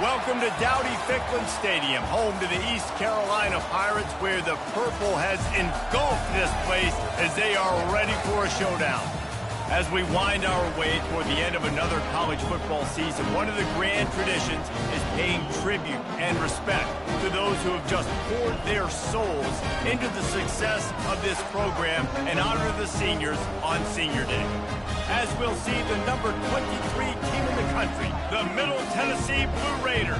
Welcome to Dowdy-Ficklin Stadium, home to the East Carolina Pirates, where the purple has engulfed this place as they are ready for a showdown. As we wind our way toward the end of another college football season, one of the grand traditions is paying tribute and respect to those who have just poured their souls into the success of this program and honor the seniors on Senior Day. As we'll see the number 23 team in the country, the Middle Tennessee Blue Raiders,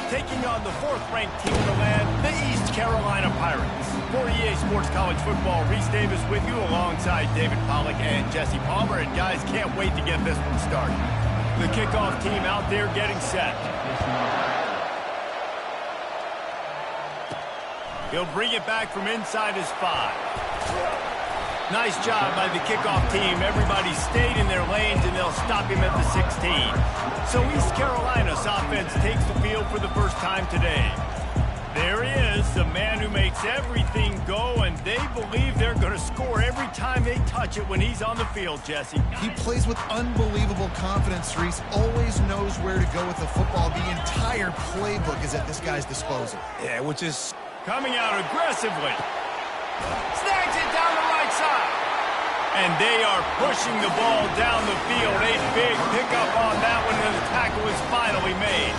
taking on the 4th-ranked team in the land, the East Carolina Pirates. For EA Sports College Football, Reese Davis with you alongside David Pollack and Jesse Palmer. And guys, can't wait to get this one started. The kickoff team out there getting set. He'll bring it back from inside his 5. Nice job by the kickoff team. Everybody stayed in their lanes, and they'll stop him at the 16. So East Carolina's offense takes the field for the first time today. There he is, the man who makes everything go, and they believe they're going to score every time they touch it when he's on the field, Jesse. He plays with unbelievable confidence, Reese. Always knows where to go with the football. The entire playbook is at this guy's disposal. Yeah, which is coming out aggressively. Snags it down the right side. And they are pushing the ball down the field. A big pickup on that one, and the tackle is finally made.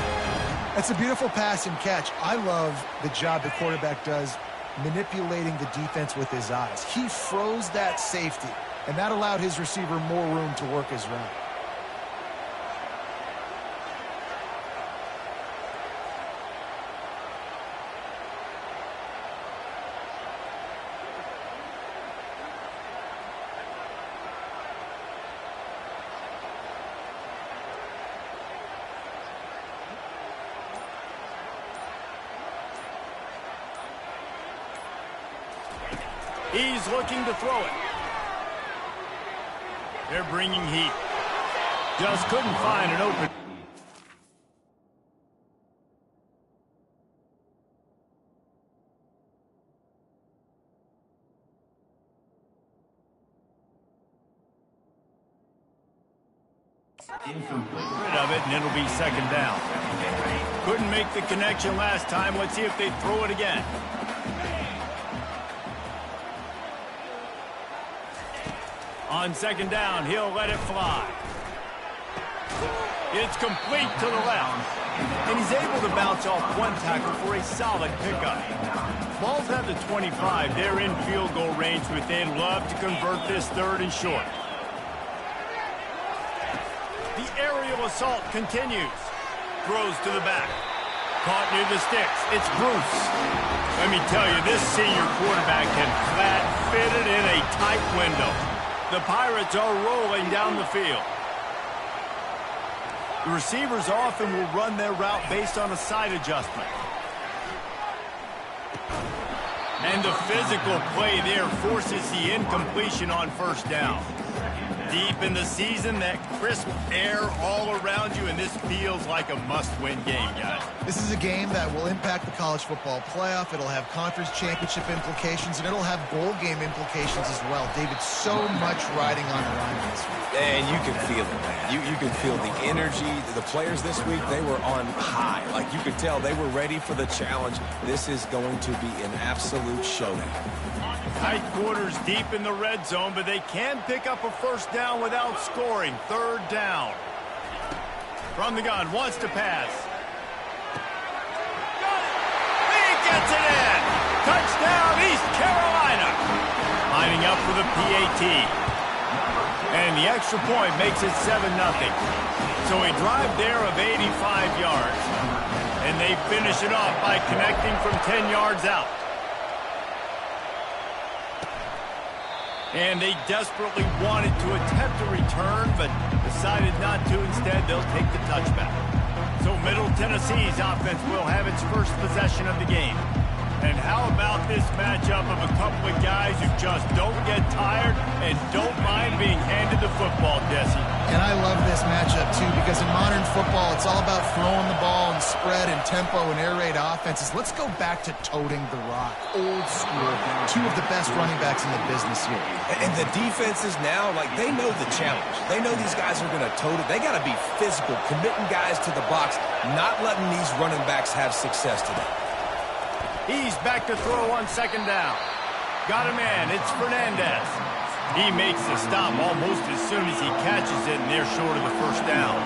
That's a beautiful pass and catch. I love the job the quarterback does manipulating the defense with his eyes. He froze that safety, and that allowed his receiver more room to work his route. He's looking to throw it. They're bringing heat. Just couldn't find an open. Rid of it, and it'll be 2nd down. Couldn't make the connection last time. Let's see if they throw it again. On 2nd down, he'll let it fly. It's complete to the left. And he's able to bounce off one tackle for a solid pickup. Ball's at the 25. They're in field goal range, but they'd love to convert this 3rd and short. The aerial assault continues. Throws to the back. Caught near the sticks. It's Bruce. Let me tell you, this senior quarterback can flat fit it in a tight window. The Pirates are rolling down the field. The receivers often will run their route based on a side adjustment. And the physical play there forces the incompletion on 1st down. Deep in the season, that crisp air all around you, and this feels like a must-win game, guys. This is a game that will impact the college football playoff. It'll have conference championship implications, and it'll have bowl game implications as well. David, so much riding on the line this week. And you can feel it, man. You can feel the energy. The players this week, they were on high. Like, you could tell they were ready for the challenge. This is going to be an absolute showdown. Tight quarters deep in the red zone, but they can pick up a 1st down without scoring. 3rd down. From the gun, wants to pass. He gets it in. Touchdown, East Carolina. Lining up for the PAT. And the extra point makes it 7-0. So a drive there of 85 yards. And they finish it off by connecting from 10 yards out. And they desperately wanted to attempt a return, but decided not to. Instead, they'll take the touchback. So Middle Tennessee's offense will have its first possession of the game. And how about this matchup of a couple of guys who just don't get tired and don't mind being handed the football, Jesse? And I love this matchup, too, because in modern football, it's all about throwing the ball and spread and tempo and air raid offenses. Let's go back to toting the rock. Old school. Two of the best running backs in the business here. And the defenses now, like, they know the challenge. They know these guys are going to tote it. They got to be physical, committing guys to the box, not letting these running backs have success today. He's back to throw on second down. Got a man. It's Fernandez. He makes the stop almost as soon as he catches it, and they're short of the first down.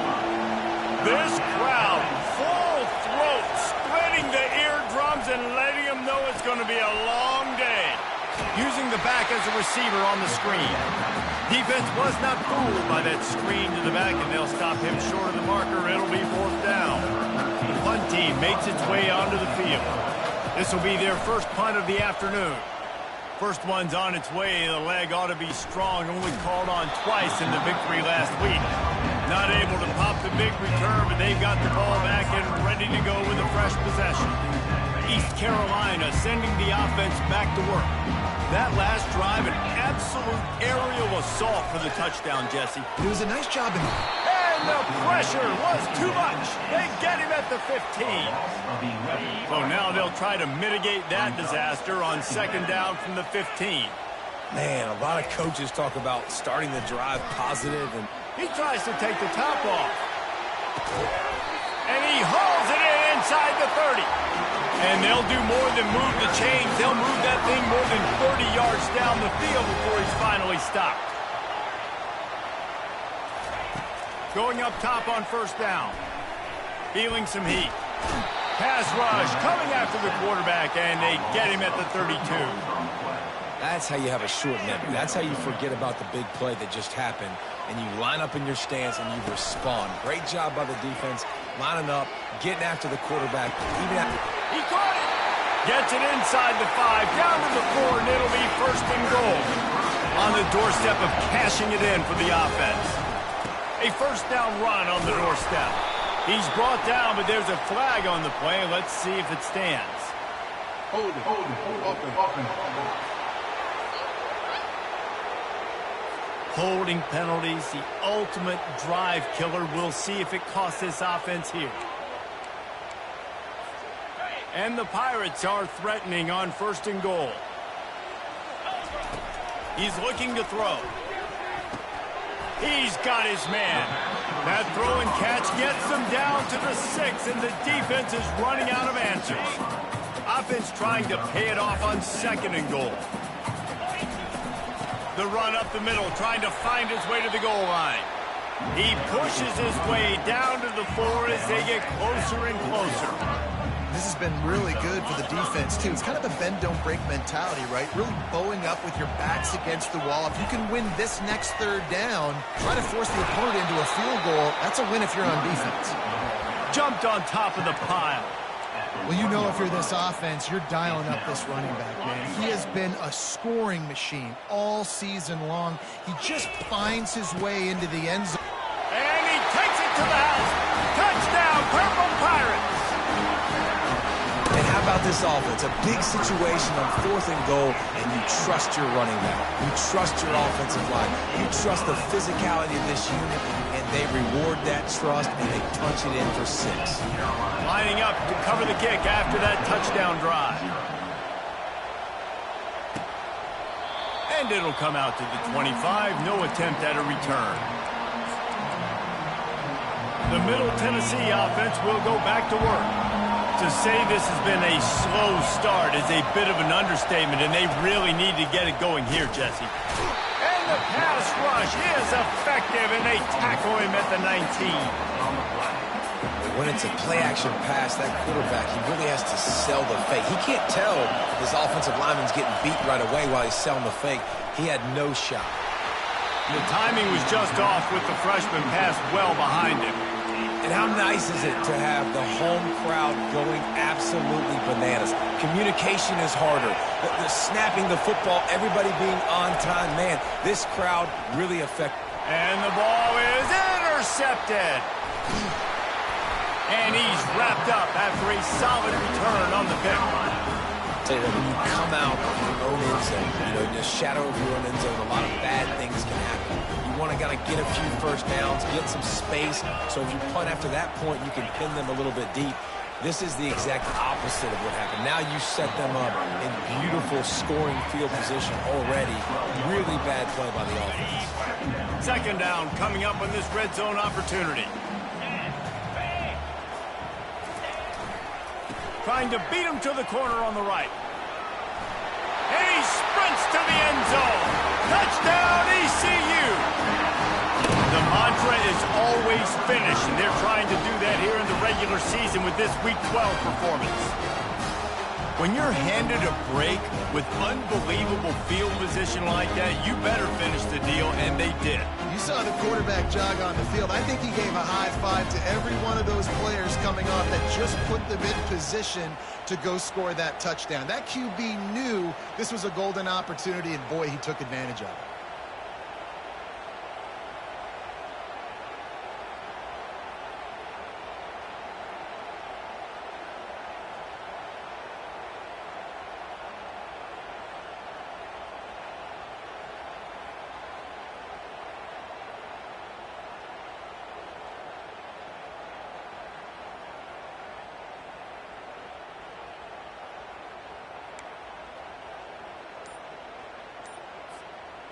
This crowd, full throat, splitting the eardrums and letting them know it's going to be a long day. Using the back as a receiver on the screen. Defense was not fooled by that screen to the back, and they'll stop him short of the marker. It'll be fourth down. The punt team makes its way onto the field. This will be their first punt of the afternoon. First one's on its way. The leg ought to be strong. Only called on twice in the victory last week. Not able to pop the big return, but they've got the ball back and ready to go with a fresh possession. East Carolina sending the offense back to work. That last drive, an absolute aerial assault for the touchdown, Jesse. It was a nice job in... And the pressure was too much. They get him at the 15. So now they'll try to mitigate that disaster on second down from the 15. Man, a lot of coaches talk about starting the drive positive, and he tries to take the top off. And he hauls it in inside the 30. And they'll do more than move the chains. They'll move that thing more than 30 yards down the field before he's finally stopped. Going up top on first down. Feeling some heat. Pass rush coming after the quarterback, and they get him at the 32. that's how you have a short memory. That's how you forget about the big play that just happened, and you line up in your stance and you respond. Great job by the defense, lining up, getting after the quarterback. Even after he caught it! Gets it inside the 5, down to the 4, and it'll be first and goal. On the doorstep of cashing it in for the offense. A first down run on the doorstep. He's brought down, but there's a flag on the play. Let's see if it stands. Hold it. Holding penalties, the ultimate drive killer. We'll see if it costs this offense here. And the Pirates are threatening on first and goal. He's looking to throw. He's got his man. That throw and catch gets them down to the 6, and the defense is running out of answers. Offense trying to pay it off on second and goal. The run up the middle, trying to find his way to the goal line. He pushes his way down to the 4 as they get closer and closer. This has been really good for the defense, too. It's kind of a bend-don't-break mentality, right? Really bowing up with your backs against the wall. If you can win this next third down, try to force the opponent into a field goal. That's a win if you're on defense. Jumped on top of the pile. Well, you know if you're this offense, you're dialing up this running back, man. He has been a scoring machine all season long. He just finds his way into the end zone. And he takes it to the house. Touchdown, Purple Pirates. And how about this offense? A big situation on 4th and goal, and you trust your running back. You trust your offensive line. You trust the physicality of this unit, and they reward that trust, and they punch it in for 6. Lining up to cover the kick after that touchdown drive. And it'll come out to the 25. No attempt at a return. The Middle Tennessee offense will go back to work. To say this has been a slow start is a bit of an understatement, and they really need to get it going here, Jesse. And the pass rush is effective, and they tackle him at the 19. When it's a play-action pass, that quarterback, he really has to sell the fake. He can't tell his offensive lineman's getting beat right away while he's selling the fake. He had no shot. The timing was just off with the freshman pass well behind him. And how nice is it to have the home crowd going absolutely bananas? Communication is harder. The snapping the football, everybody being on time. Man, this crowd really affects. And the ball is intercepted. And he's wrapped up after a solid return on the pick. tell you that when you come out of your own end zone, in the shadow of your own end zone, a lot of bad things can happen. You want to get a few first downs, get some space, so if you punt after that point, you can pin them a little bit deep. This is the exact opposite of what happened. Now you set them up in beautiful scoring field position already. Really bad play by the offense. Second down coming up on this red zone opportunity. Trying to beat him to the corner on the right. And he sprints to the end zone. Touchdown, ECU. The mantra is always finish, and they're trying to do that here in the regular season with this Week 12 performance. When you're handed a break with unbelievable field position like that, you better finish the deal, and they did. You saw the quarterback jog on the field. I think he gave a high five to every one of those players coming off that just put them in position to go score that touchdown. That QB knew this was a golden opportunity, and boy, he took advantage of it.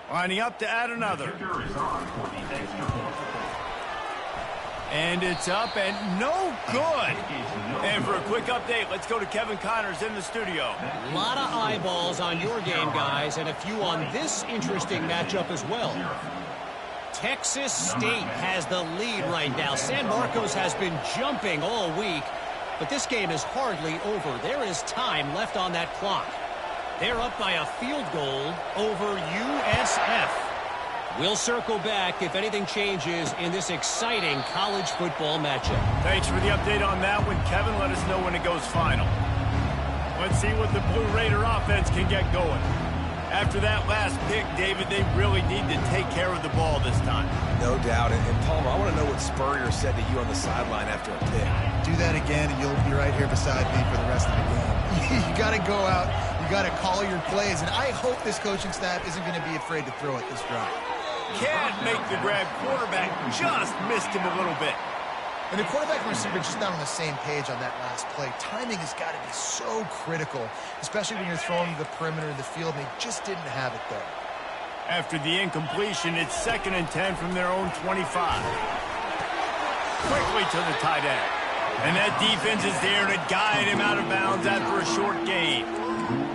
Lining up to add another. And it's up and no good. And for a quick update, let's go to Kevin Connors in the studio. A lot of eyeballs on your game, guys, and a few on this interesting matchup as well. Texas State has the lead right now. San Marcos has been jumping all week, but this game is hardly over. There is time left on that clock. They're up by a field goal over USF. We'll circle back if anything changes in this exciting college football matchup. Thanks for the update on that one, Kevin. Let us know when it goes final. Let's see what the Blue Raider offense can get going. After that last pick, David, they really need to take care of the ball this time. No doubt. And Palmer, I want to know what Spurrier said to you on the sideline after a pick. Do that again, and you'll be right here beside me for the rest of the game. You got to go out. You got to call your plays, and I hope this coaching staff isn't going to be afraid to throw it this drive. Can't make the grab. Quarterback just missed him a little bit. And the quarterback and receiver just not on the same page on that last play. Timing has got to be so critical, especially when you're throwing to the perimeter of the field, and they just didn't have it there. After the incompletion, it's 2nd and 10 from their own 25. Quickly to the tight end. And that defense is there to guide him out of bounds after a short gain.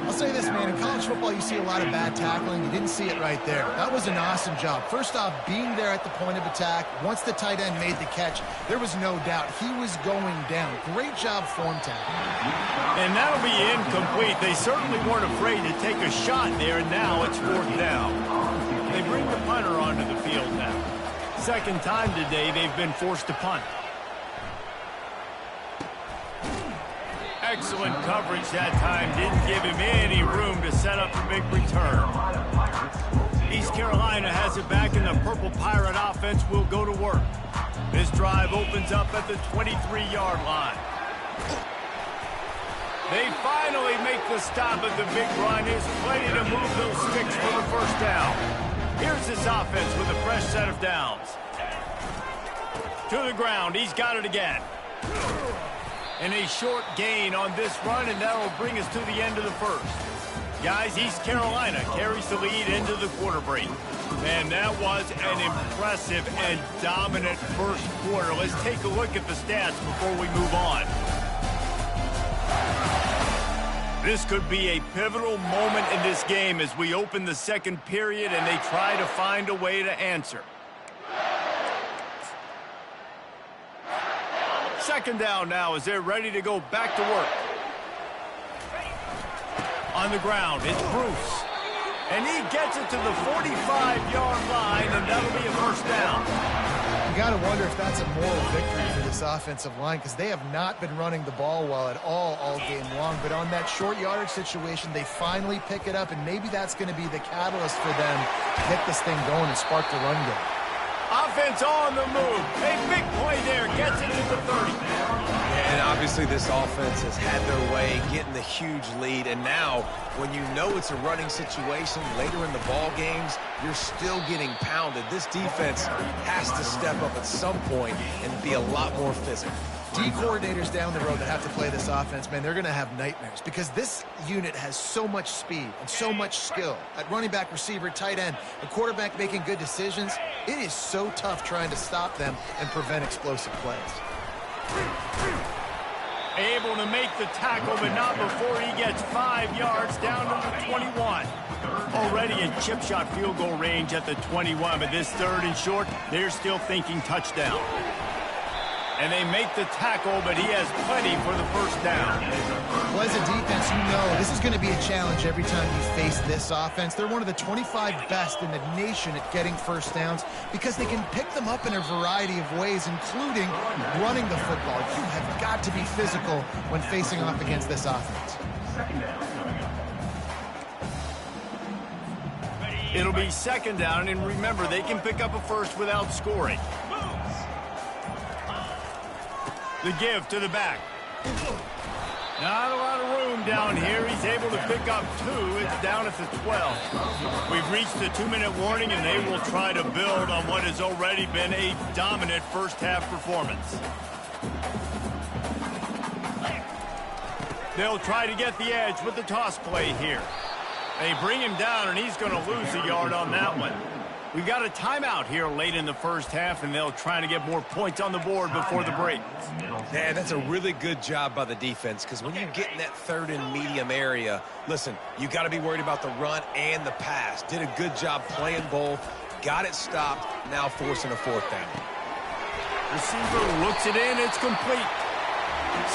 I'll say this, man. In college football, you see a lot of bad tackling. You didn't see it right there. That was an awesome job. First off, being there at the point of attack. Once the tight end made the catch, there was no doubt he was going down. Great job form tackling. And that'll be incomplete. They certainly weren't afraid to take a shot there, and now it's 4th down. They bring the punter onto the field now. Second time today they've been forced to punt. Excellent coverage that time. Didn't give him any room to set up a big return. East Carolina has it back, and the Purple Pirate offense will go to work. This drive opens up at the 23-yard line. They finally make the stop at the big run. It's plenty to move those sticks for the first down. Here's this offense with a fresh set of downs. To the ground. He's got it again. And a short gain on this run, and that will bring us to the end of the first. Guys, East Carolina carries the lead into the quarter break. And that was an impressive and dominant first quarter. Let's take a look at the stats before we move on. This could be a pivotal moment in this game as we open the second period and they try to find a way to answer. Second down now as they're ready to go back to work. On the ground, it's Bruce. And he gets it to the 45-yard line, and that'll be a first down. You got to wonder if that's a moral victory for this offensive line, because they have not been running the ball well at all game long. But on that short yardage situation, they finally pick it up, and maybe that's going to be the catalyst for them to get this thing going and spark the run game. Offense on the move. A big play there. Gets it to the 30. And obviously Obviously, this offense has had their way, getting the huge lead, and now when you know it's a running situation later in the ball games, you're still getting pounded. This defense has to step up at some point and be a lot more physical. D coordinators down the road that have to play this offense, man, they're going to have nightmares because this unit has so much speed and so much skill. At running back, receiver, tight end, the quarterback making good decisions, it is so tough trying to stop them and prevent explosive plays. Able to make the tackle, but not before he gets 5 yards down to the 21. Already in chip shot field goal range at the 21, but this 3rd and short, they're still thinking touchdown. And they make the tackle, but he has plenty for the first down. Well, as a defense, you know this is going to be a challenge every time you face this offense. They're one of the 25 best in the nation at getting first downs because they can pick them up in a variety of ways, including running the football. You have got to be physical when facing off against this offense. It'll be 2nd down, and remember, they can pick up a first without scoring. The give to the back. Not a lot of room down here. He's able to pick up 2. It's down at the 12. We've reached the 2-minute warning, and they will try to build on what has already been a dominant first-half performance. They'll try to get the edge with the toss play here. They bring him down, and he's going to lose a yard on that one. We've got a timeout here late in the first half, and they'll try to get more points on the board before the break. Man, that's a really good job by the defense because when you get in that 3rd and medium area, listen, you got to be worried about the run and the pass. Did a good job playing both, got it stopped, now forcing a 4th down. Receiver looks it in, it's complete.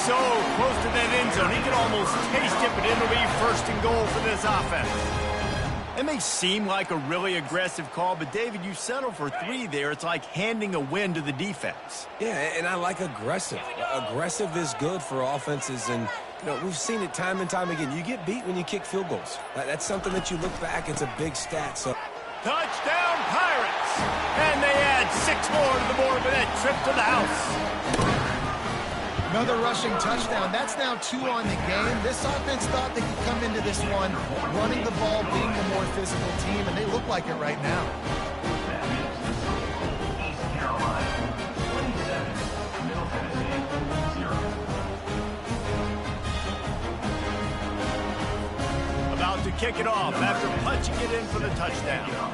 So close to that end zone, he can almost taste it, but it'll be 1st and goal for this offense. It may seem like a really aggressive call, but David, you settle for 3 there. It's like handing a win to the defense. Yeah, and I like aggressive. Aggressive is good for offenses, and you know, we've seen it time and time again. You get beat when you kick field goals. That's something that you look back, it's a big stat. So touchdown, Pirates! And they add 6 more to the board with that trip to the house. Another rushing touchdown. That's now 2 on the game. This offense thought they could come into this one running the ball, being the more physical team, and they look like it right now. About to kick it off after punching it in for the touchdown.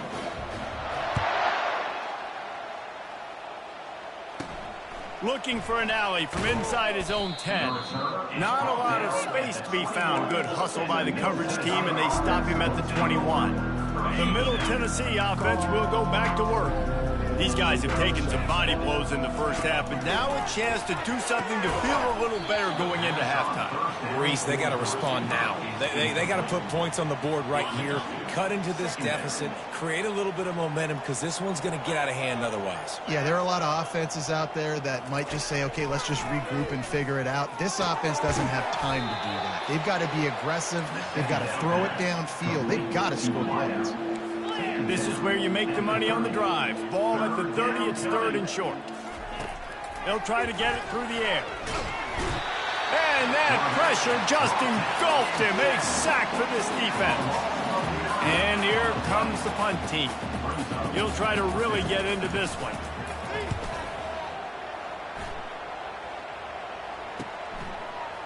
Looking for an alley from inside his own 10. Not a lot of space to be found. Good hustle by the coverage team, and they stop him at the 21. The Middle Tennessee offense will go back to work. These guys have taken some body blows in the first half, but now a chance to do something to feel a little better going into halftime. Reese, they got to respond now. They got to put points on the board right here, cut into this deficit, create a little bit of momentum because this one's going to get out of hand otherwise. Yeah, there are a lot of offenses out there that might just say, okay, let's just regroup and figure it out. This offense doesn't have time to do that. They've got to be aggressive. They've got to throw it downfield. They've got to score points. This is where you make the money on the drive. Ball at the 30, it's 3rd and short. They'll try to get it through the air. And that pressure just engulfed him. A sack for this defense. And here comes the punt team. He'll try to really get into this one.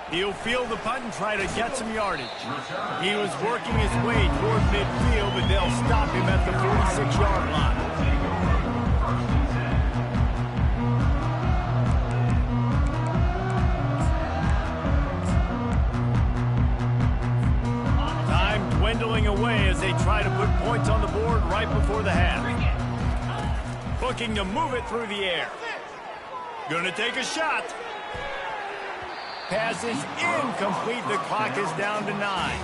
He'll field the punt and try to get some yardage. He was working his way toward midfield, but they'll stop him at the 46-yard line. Time dwindling away as they try to put points on the board right before the half. Looking to move it through the air. Gonna take a shot. Pass is incomplete. The clock is down to 9.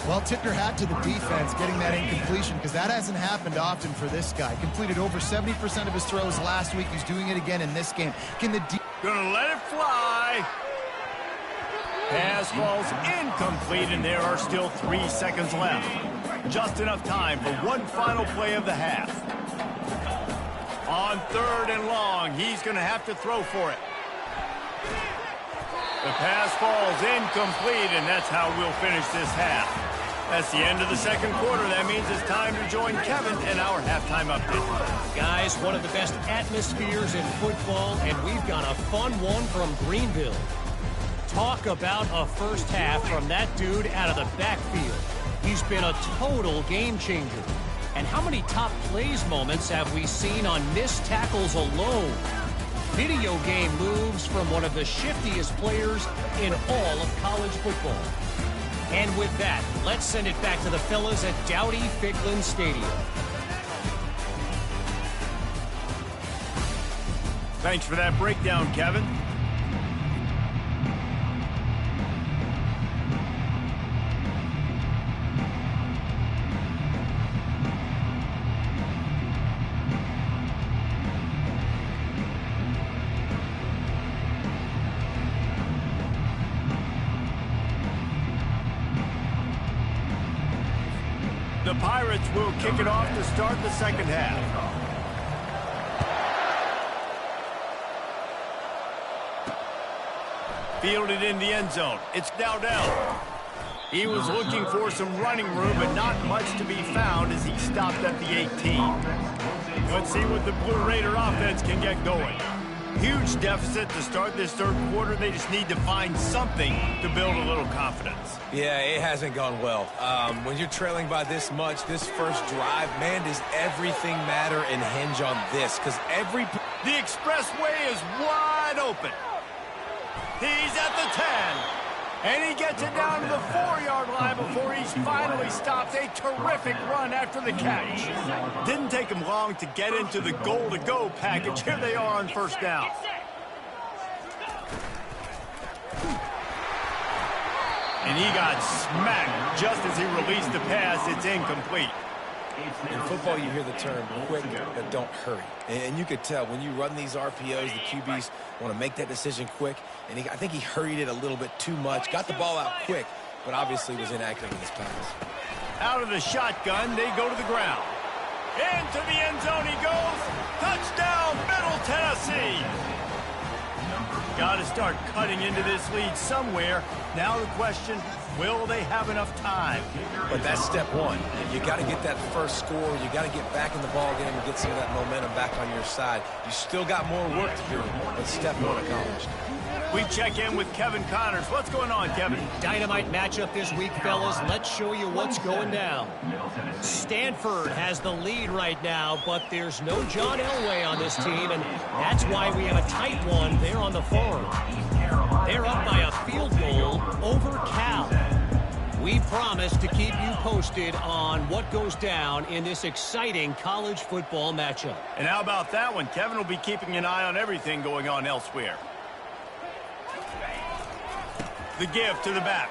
Well, tip your hat to the defense getting that incompletion because that hasn't happened often for this guy. Completed over 70% of his throws last week. He's doing it again in this game. Gonna let it fly. Pass falls incomplete, and there are still 3 seconds left. Just enough time for one final play of the half. On 3rd and long, he's gonna have to throw for it. The pass falls incomplete, and that's how we'll finish this half. That's the end of the second quarter. That means it's time to join Kevin in our halftime update. Guys, one of the best atmospheres in football, and we've got a fun one from Greenville. Talk about a first half from that dude out of the backfield. He's been a total game changer. And how many top plays moments have we seen on missed tackles alone? Video game moves from one of the shiftiest players in all of college football. And with that, let's send it back to the fellas at Dowdy-Ficklin Stadium. Thanks for that breakdown, Kevin. The Pirates will kick it off to start the second half. Fielded in the end zone. It's Dowdell. He was looking for some running room, but not much to be found as he stopped at the 18. Let's see what the Blue Raider offense can get going. Huge deficit to start this third quarter. They just need to find something to build a little confidence. Yeah, it hasn't gone well. When you're trailing by this much, this first drive, man, does everything matter and hinge on this? Because The expressway is wide open. He's at the 10. And he gets it down to the 4-yard line before he's finally stopped. A terrific run after the catch. Didn't take him long to get into the goal-to-go package. Here they are on first down. And he got smacked just as he released the pass. It's incomplete. In football, you hear the term quick, but don't hurry. And you could tell when you run these RPOs, the QBs want to make that decision quick. And I think he hurried it a little bit too much. Got the ball out quick, but obviously was inaccurate in his pass. Out of the shotgun, they go to the ground. Into the end zone he goes. Touchdown, Middle Tennessee. Got to start cutting into this lead somewhere. Now the question, will they have enough time? But that's step one. You got to get that first score. You got to get back in the ball game and get some of that momentum back on your side. You still got more work to do, but step one accomplished. We check in with Kevin Connors. What's going on, Kevin? Dynamite matchup this week, fellas. Let's show you what's going down. Stanford has the lead right now, but there's no John Elway on this team, and that's why we have a tight one there on the farm. They're up by a field goal over Cal. We promise to keep you posted on what goes down in this exciting college football matchup. And how about that one? Kevin will be keeping an eye on everything going on elsewhere. The give to the back.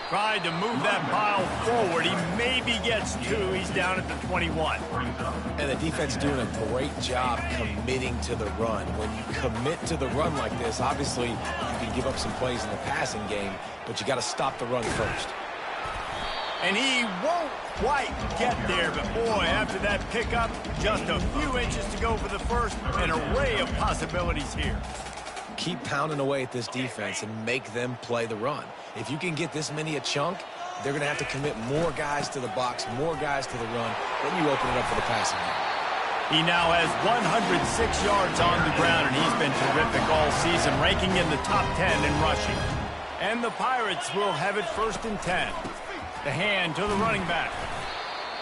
Tried to move that pile forward. He maybe gets two. He's down at the 21. And the defense doing a great job committing to the run. When you commit to the run like this, obviously you can give up some plays in the passing game, but you got to stop the run first. And he won't quite get there, but boy, after that pickup, just a few inches to go for the first. An array of possibilities here. Keep pounding away at this defense and make them play the run. If you can get this many a chunk, they're going to have to commit more guys to the box, more guys to the run. Then you open it up for the passing game. He now has 106 yards on the ground, and he's been terrific all season, ranking in the top 10 in rushing. And the Pirates will have it 1st and 10. The hand to the running back.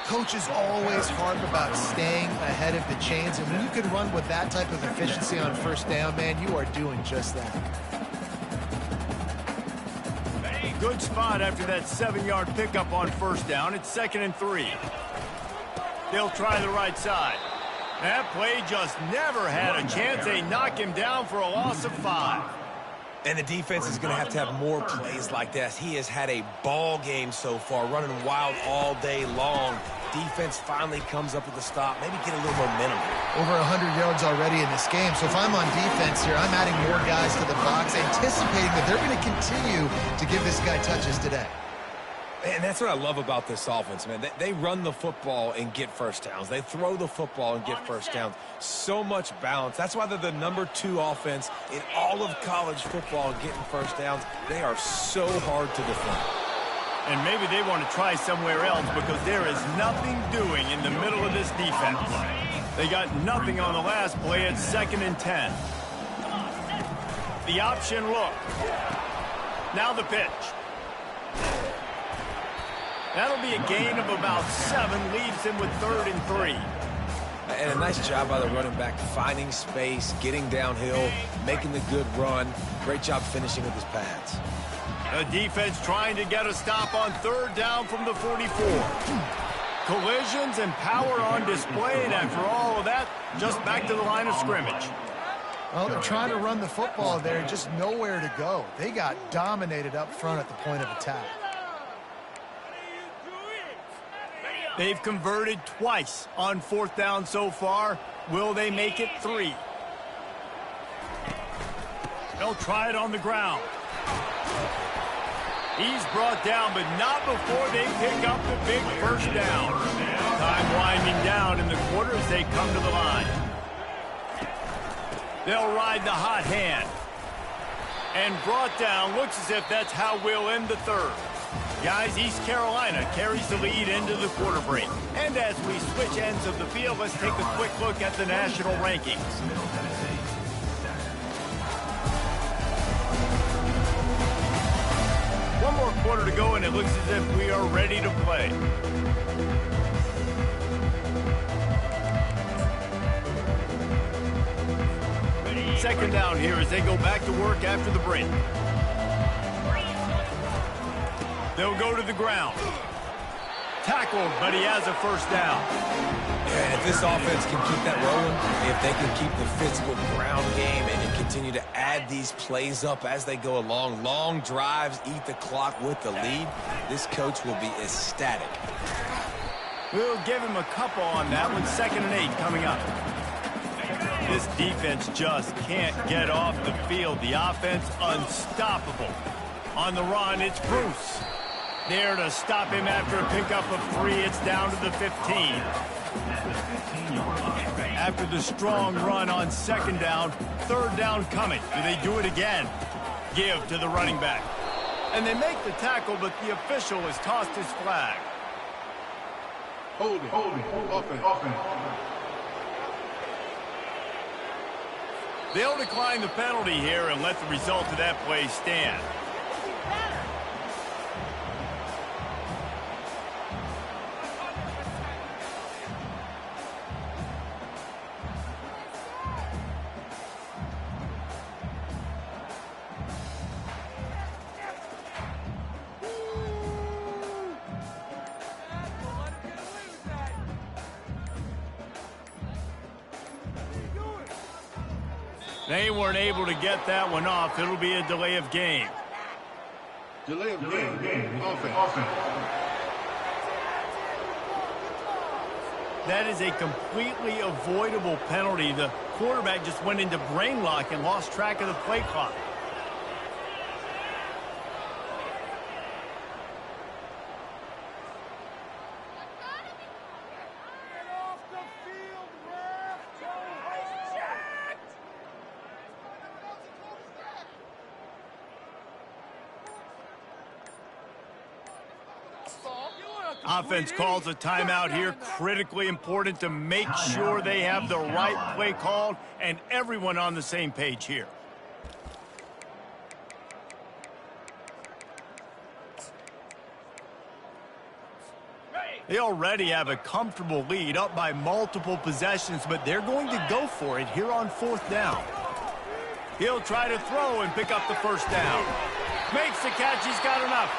Coach is always harp about staying ahead of the chains, and when you can run with that type of efficiency on first down, man, you are doing just that. Good spot after that 7-yard pickup on first down. It's 2nd and 3. They'll try the right side. That play just never had a chance. They knock him down for a loss of 5. And the defense is going to have more plays like this. He has had a ball game so far, running wild all day long. Defense finally comes up with a stop, maybe get a little momentum. Over 100 yards already in this game. So if I'm on defense here, I'm adding more guys to the box, anticipating that they're going to continue to give this guy touches today. And that's what I love about this offense, man. They run the football and get first downs. They throw the football and get first downs. So much balance. That's why they're the #2 offense in all of college football and getting first downs. They are so hard to defend. And maybe they want to try somewhere else because there is nothing doing in the middle of this defense. They got nothing on the last play at 2nd and 10. The option look. Now the pitch. That'll be a gain of about 7, leaves him with 3rd and 3. And a nice job by the running back, finding space, getting downhill, making the good run. Great job finishing with his pads. The defense trying to get a stop on 3rd down from the 44. Collisions and power on display, and after all of that, just back to the line of scrimmage. Well, they're trying to run the football there, just nowhere to go. They got dominated up front at the point of attack. They've converted twice on 4th down so far. Will they make it 3? They'll try it on the ground. He's brought down, but not before they pick up the big first down. Time winding down in the quarter as they come to the line. They'll ride the hot hand. And brought down. Looks as if that's how we'll end the 3rd. Guys, East Carolina carries the lead into the quarter break. And as we switch ends of the field, let's take a quick look at the national rankings. One more quarter to go, and it looks as if we are ready to play. Second down here as they go back to work after the break. They'll go to the ground. Tackled, but he has a first down. Yeah, if this offense can keep that rolling, if they can keep the physical ground game and continue to add these plays up as they go along, long drives, eat the clock with the lead, this coach will be ecstatic. We'll give him a couple on that one. 2nd and 8 coming up. This defense just can't get off the field. The offense unstoppable. On the run, it's Bruce. There to stop him after a pickup of 3. It's down to the 15. After the strong run on 2nd down, 3rd down coming. Do they do it again? Give to the running back. And they make the tackle, but the official has tossed his flag. Holding. Offense. They'll decline the penalty here and let the result of that play stand. They weren't able to get that one off. It'll be a delay of game. Delay of game. Offense. That is a completely avoidable penalty. The quarterback just went into brain lock and lost track of the play clock. Offense calls a timeout here. Critically important to make sure they have the right play called and everyone on the same page here. They already have a comfortable lead, up by multiple possessions, but they're going to go for it here on 4th down. He'll try to throw and pick up the first down. Makes the catch. He's got enough.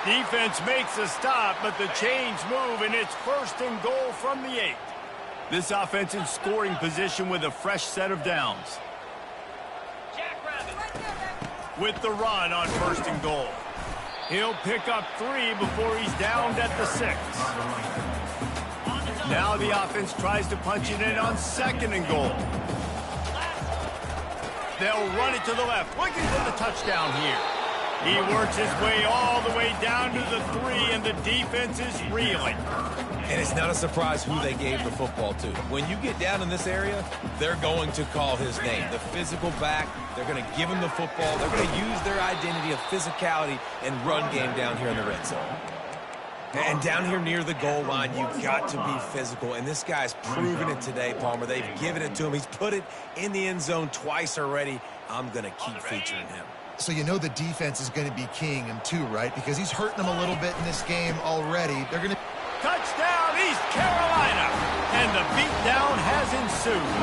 Defense makes a stop, but the chains move, and it's 1st and goal from the 8. This offense in scoring position with a fresh set of downs. With the run on 1st and goal. He'll pick up 3 before he's downed at the 6. Now the offense tries to punch it in on 2nd and goal. They'll run it to the left, looking for the touchdown here. He works his way all the way down to the 3, and the defense is reeling. And it's not a surprise who they gave the football to. When you get down in this area, they're going to call his name. The physical back, they're going to give him the football. They're going to use their identity of physicality and run game down here in the red zone. And down here near the goal line, you've got to be physical. And this guy's proven it today, Palmer. They've given it to him. He's put it in the end zone twice already. I'm going to keep featuring him. So you know the defense is going to be keying him too, right? Because he's hurting them a little bit in this game already. They're going to... Touchdown, East Carolina! And the beatdown has ensued.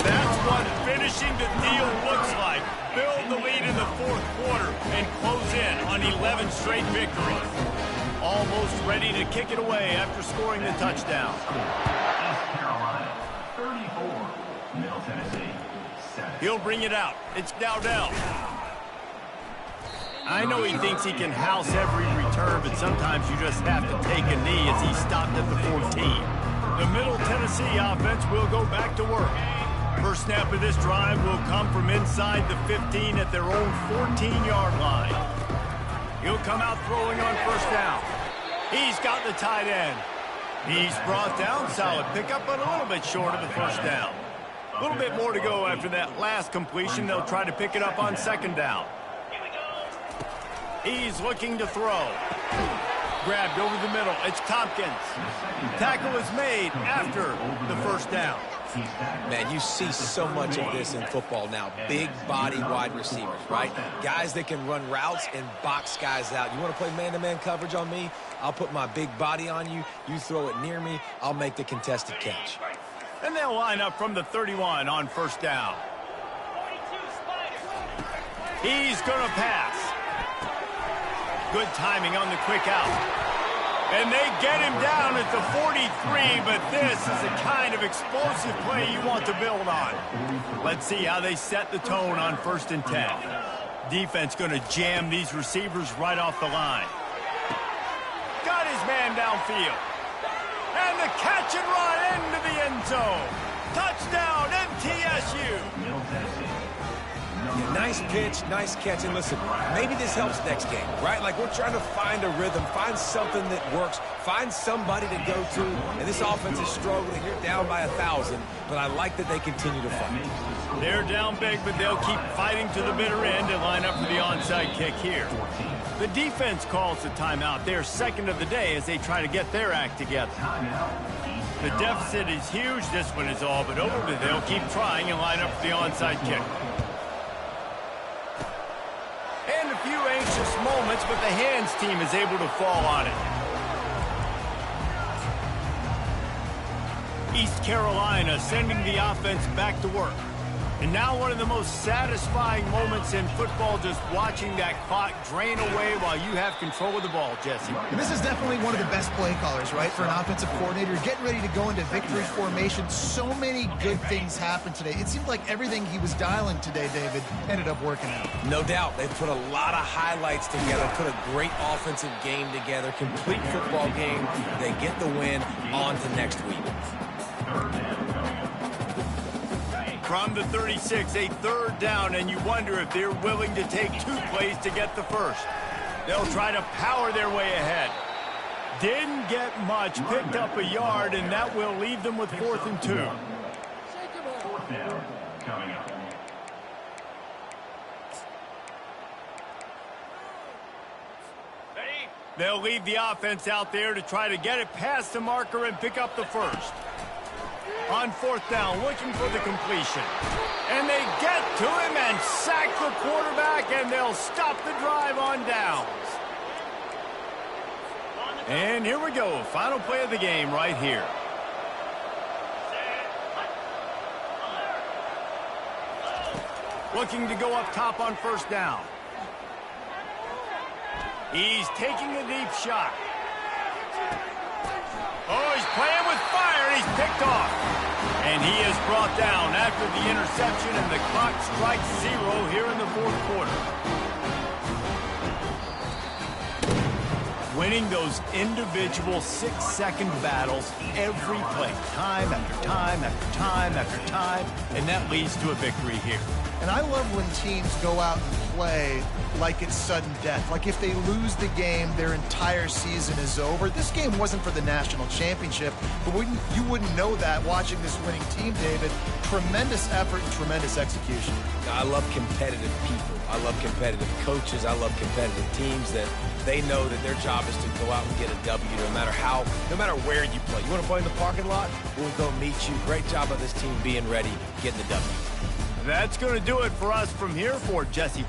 That's what finishing the deal looks like. Build the lead in the fourth quarter and close in on 11 straight victories. Almost ready to kick it away after scoring the touchdown. East Carolina, 34. Middle Tennessee, 7. He'll bring it out. It's Dowdell. I know he thinks he can house every return, but sometimes you just have to take a knee as he stopped at the 14. The Middle Tennessee offense will go back to work. First snap of this drive will come from inside the 15 at their own 14-yard line. He'll come out throwing on first down. He's got the tight end. He's brought down. Solid pickup, but a little bit short of the first down. A little bit more to go after that last completion. They'll try to pick it up on second down. He's looking to throw. Grabbed over the middle. It's Tompkins. Tackle is made after the first down. Man, you see so much of this in football now. Big body wide receivers, right? Guys that can run routes and box guys out. You want to play man-to-man coverage on me? I'll put my big body on you. You throw it near me, I'll make the contested catch. And they'll line up from the 31 on first down. He's going to pass. Good timing on the quick out. And they get him down at the 43, but this is the kind of explosive play you want to build on. Let's see how they set the tone on 1st and 10. Defense going to jam these receivers right off the line. Got his man downfield. And the catch and run into the end zone. Touchdown, MTSU. Yeah, nice pitch, nice catch. And listen, maybe this helps next game, right? Like we're trying to find a rhythm, find something that works, find somebody to go to. And this offense is struggling. You're down by 1,000, but I like that they continue to fight. They're down big, but they'll keep fighting to the bitter end and line up for the onside kick here. The defense calls the timeout. They're second of the day as they try to get their act together. The deficit is huge. This one is all but over, but they'll keep trying and line up for the onside kick. And a few anxious moments, but the hands team is able to fall on it. East Carolina sending the offense back to work. And now one of the most satisfying moments in football, just watching that clock drain away while you have control of the ball, Jesse. And this is definitely one of the best play callers, right, for an offensive coordinator. Getting ready to go into victory formation. So many good things happened today. It seemed like everything he was dialing today, David, ended up working out. No doubt. They put a lot of highlights together, put a great offensive game together, complete football game. They get the win. On to next week. From the 36, a third down, and you wonder if they're willing to take 2 plays to get the first. They'll try to power their way ahead. Didn't get much, picked up a yard, and that will leave them with 4th and 2. 4th down coming up. They'll leave the offense out there to try to get it past the marker and pick up the first. On 4th down, looking for the completion. And they get to him and sack the quarterback, and they'll stop the drive on downs. And here we go, final play of the game right here. Looking to go up top on 1st down. He's taking a deep shot. Oh, he's playing with fire, and he's picked off. And he is brought down after the interception, and the clock strikes 0 here in the 4th quarter. Winning those individual 6-second battles every play, time after time after time after time, and that leads to a victory here. And I love when teams go out and play like it's sudden death. Like if they lose the game, their entire season is over. This game wasn't for the national championship, but you wouldn't know that watching this winning team, David. Tremendous effort and tremendous execution. I love competitive people. I love competitive coaches. I love competitive teams that they know that their job is to go out and get a W no matter where you play. You want to play in the parking lot? We'll go meet you. Great job of this team being ready, getting the W. That's going to do it for us from here for Jesse.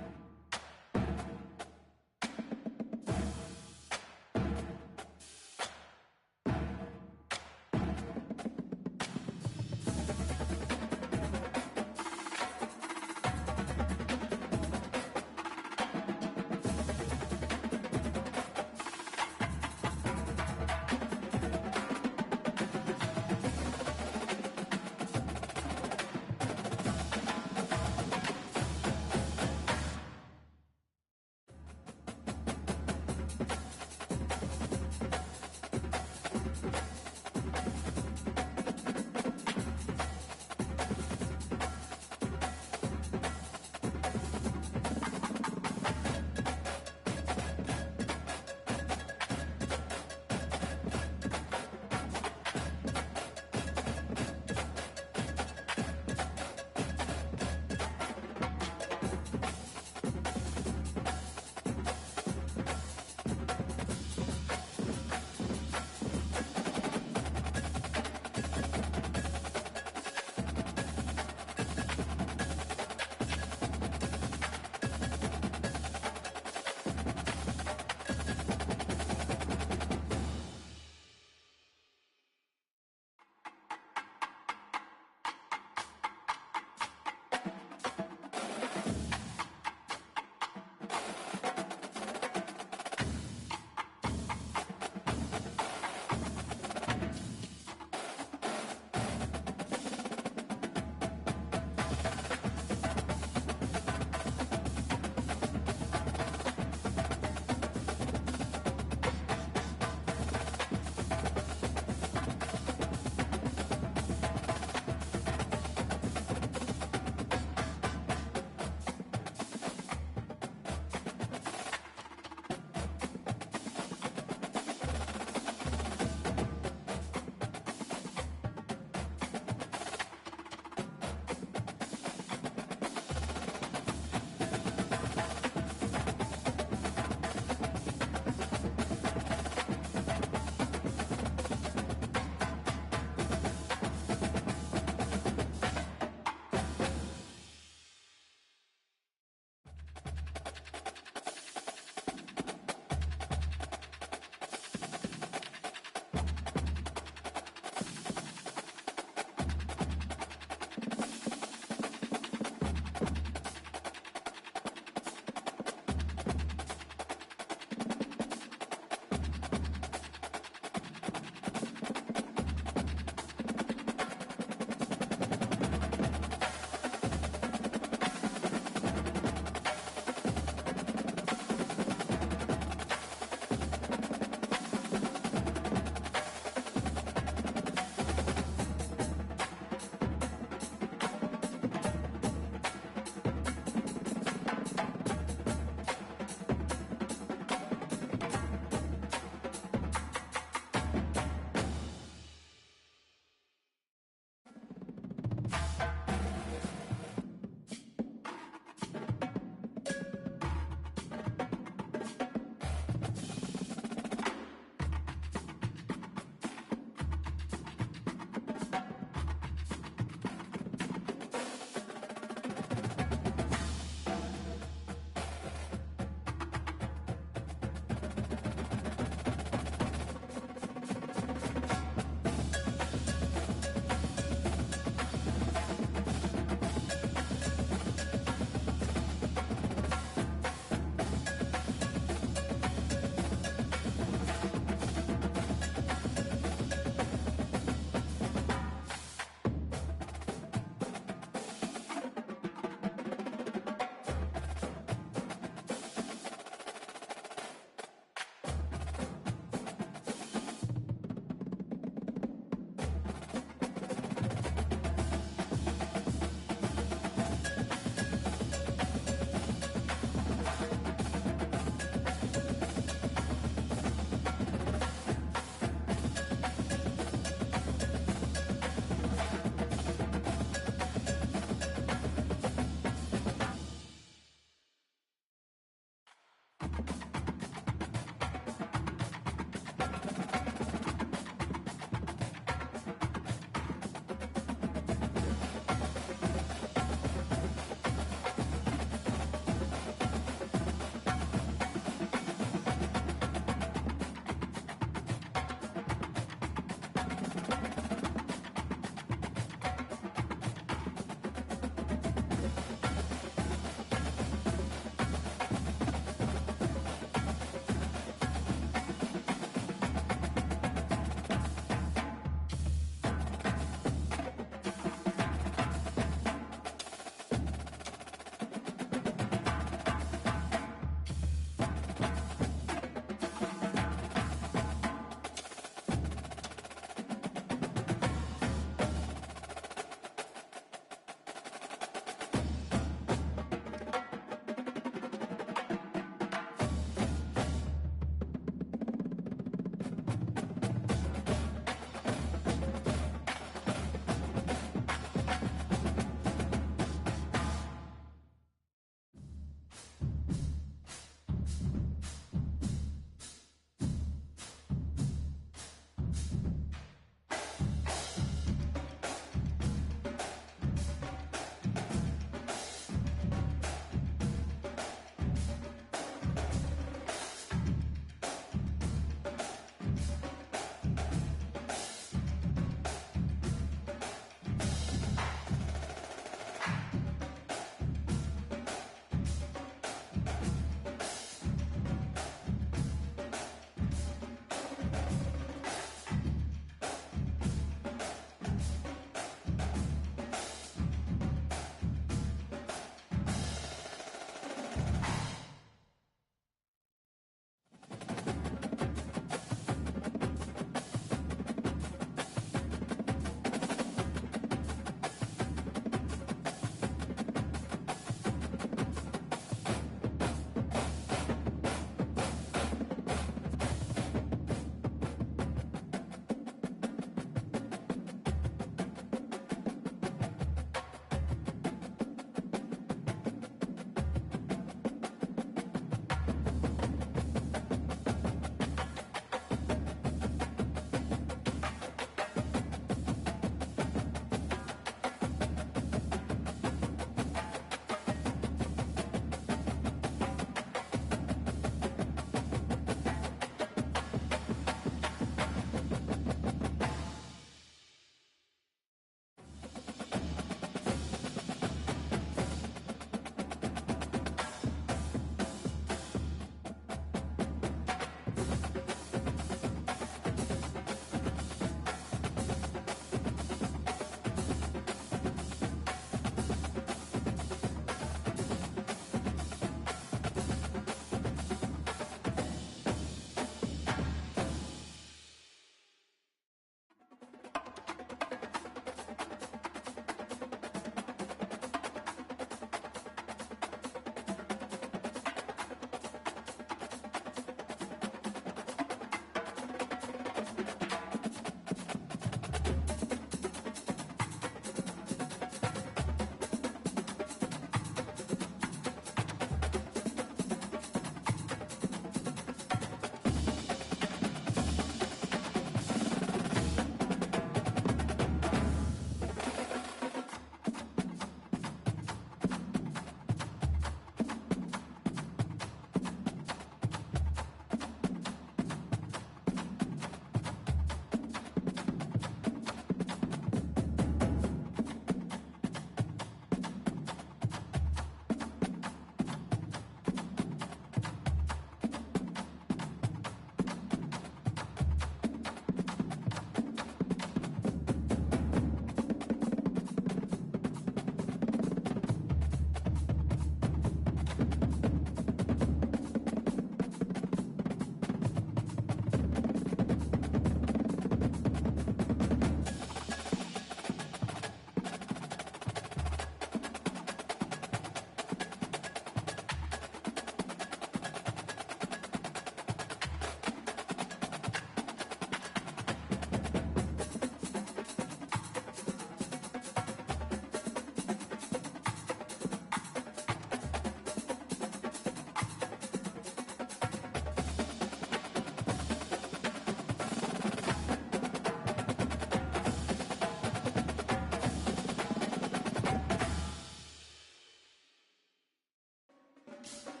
Offense.